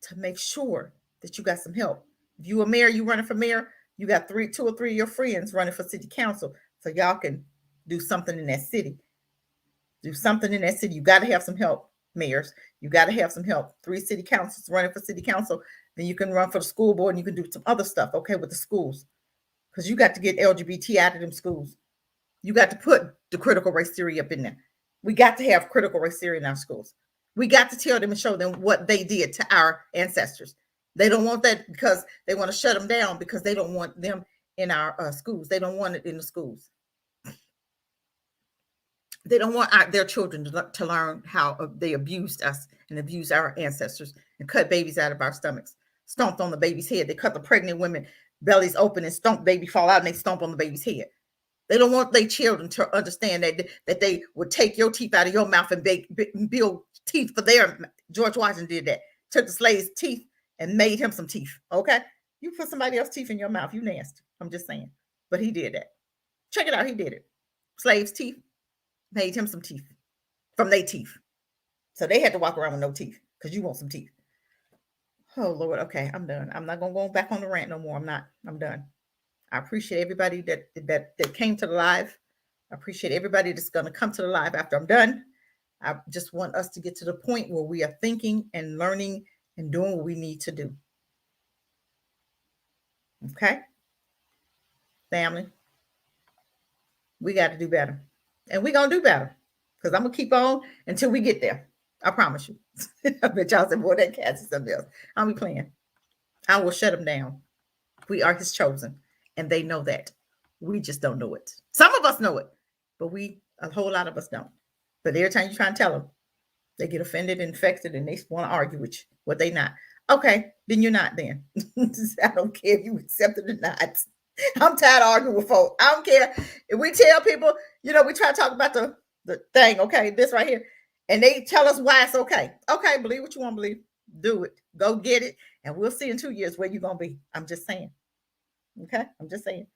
to make sure that you got some help. If you a mayor, you running for mayor, you got 2 or 3 of your friends running for city council. So y'all can do something in that city. Do something in that city. You got to have some help, mayors. You got to have some help. 3 city councils running for city council. Then you can run for the school board and you can do some other stuff, okay, with the schools. Because you got to get LGBT out of them schools. You got to put the critical race theory up in there. We got to have critical race theory in our schools. We got to tell them and show them what they did to our ancestors. They don't want that because they want to shut them down because they don't want them in our schools. They don't want it in the schools. They don't want their children to learn how they abused us and abused our ancestors and cut babies out of our stomachs, stomped on the baby's head. They cut the pregnant women bellies open and stomp baby fall out and they stomp on the baby's head. They don't want their children to understand that they would take your teeth out of your mouth and build teeth for their. George Washington did that. Took the slave's teeth and made him some teeth. Okay, you put somebody else's teeth in your mouth, you nasty. I'm just saying, but he did that. Check it out. He did it. Slave's teeth. Made him some teeth from their teeth. So they had to walk around with no teeth because you want some teeth. Oh, Lord. Okay, I'm done. I'm not going to go back on the rant no more. I'm not. I'm done. I appreciate everybody that came to the live. I appreciate everybody that's going to come to the live after I'm done. I just want us to get to the point where we are thinking and learning and doing what we need to do. Okay? Family. We got to do better. And we're going to do better because I'm going to keep on until we get there. I promise you. I bet y'all said, boy, that cat's something else. I'll be playing. I will shut them down. We are his chosen. And they know that. We just don't know it. Some of us know it, but a whole lot of us don't. But every time you try and tell them, they get offended, infected, and they want to argue with you. Well, they not. Okay, then you're not then. I don't care if you accept it or not. I'm tired of arguing with folks. I don't care. If we tell people, we try to talk about the thing, okay, this right here, and they tell us why it's okay. Okay, believe what you want to believe. Do it. Go get it. And we'll see in 2 years where you're going to be. I'm just saying. Okay? I'm just saying.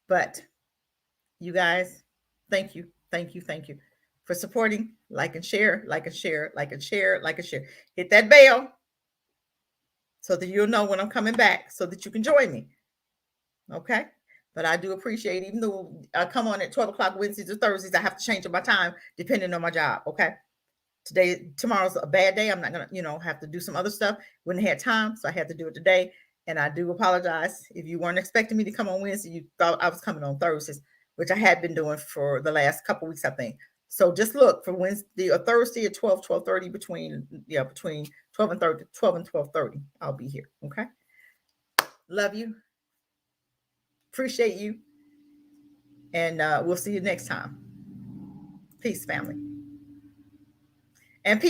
But you guys, thank you. Thank you. Thank you for supporting. Like and share, like and share, like and share, like and share. Hit that bell so that you'll know when I'm coming back so that you can join me. Okay? But I do appreciate, even though I come on at 12 o'clock Wednesdays or Thursdays, I have to change up my time depending on my job. Okay? Tomorrow's a bad day. I'm not going to, have to do some other stuff. Wouldn't have had time, so I had to do it today. And I do apologize if you weren't expecting me to come on Wednesday. You thought I was coming on Thursdays, which I had been doing for the last couple of weeks, I think. So just look for Wednesday or Thursday at 12:30 between 12 and 12:30. I'll be here. Okay. Love you. Appreciate you. And we'll see you next time. Peace, family. And peace.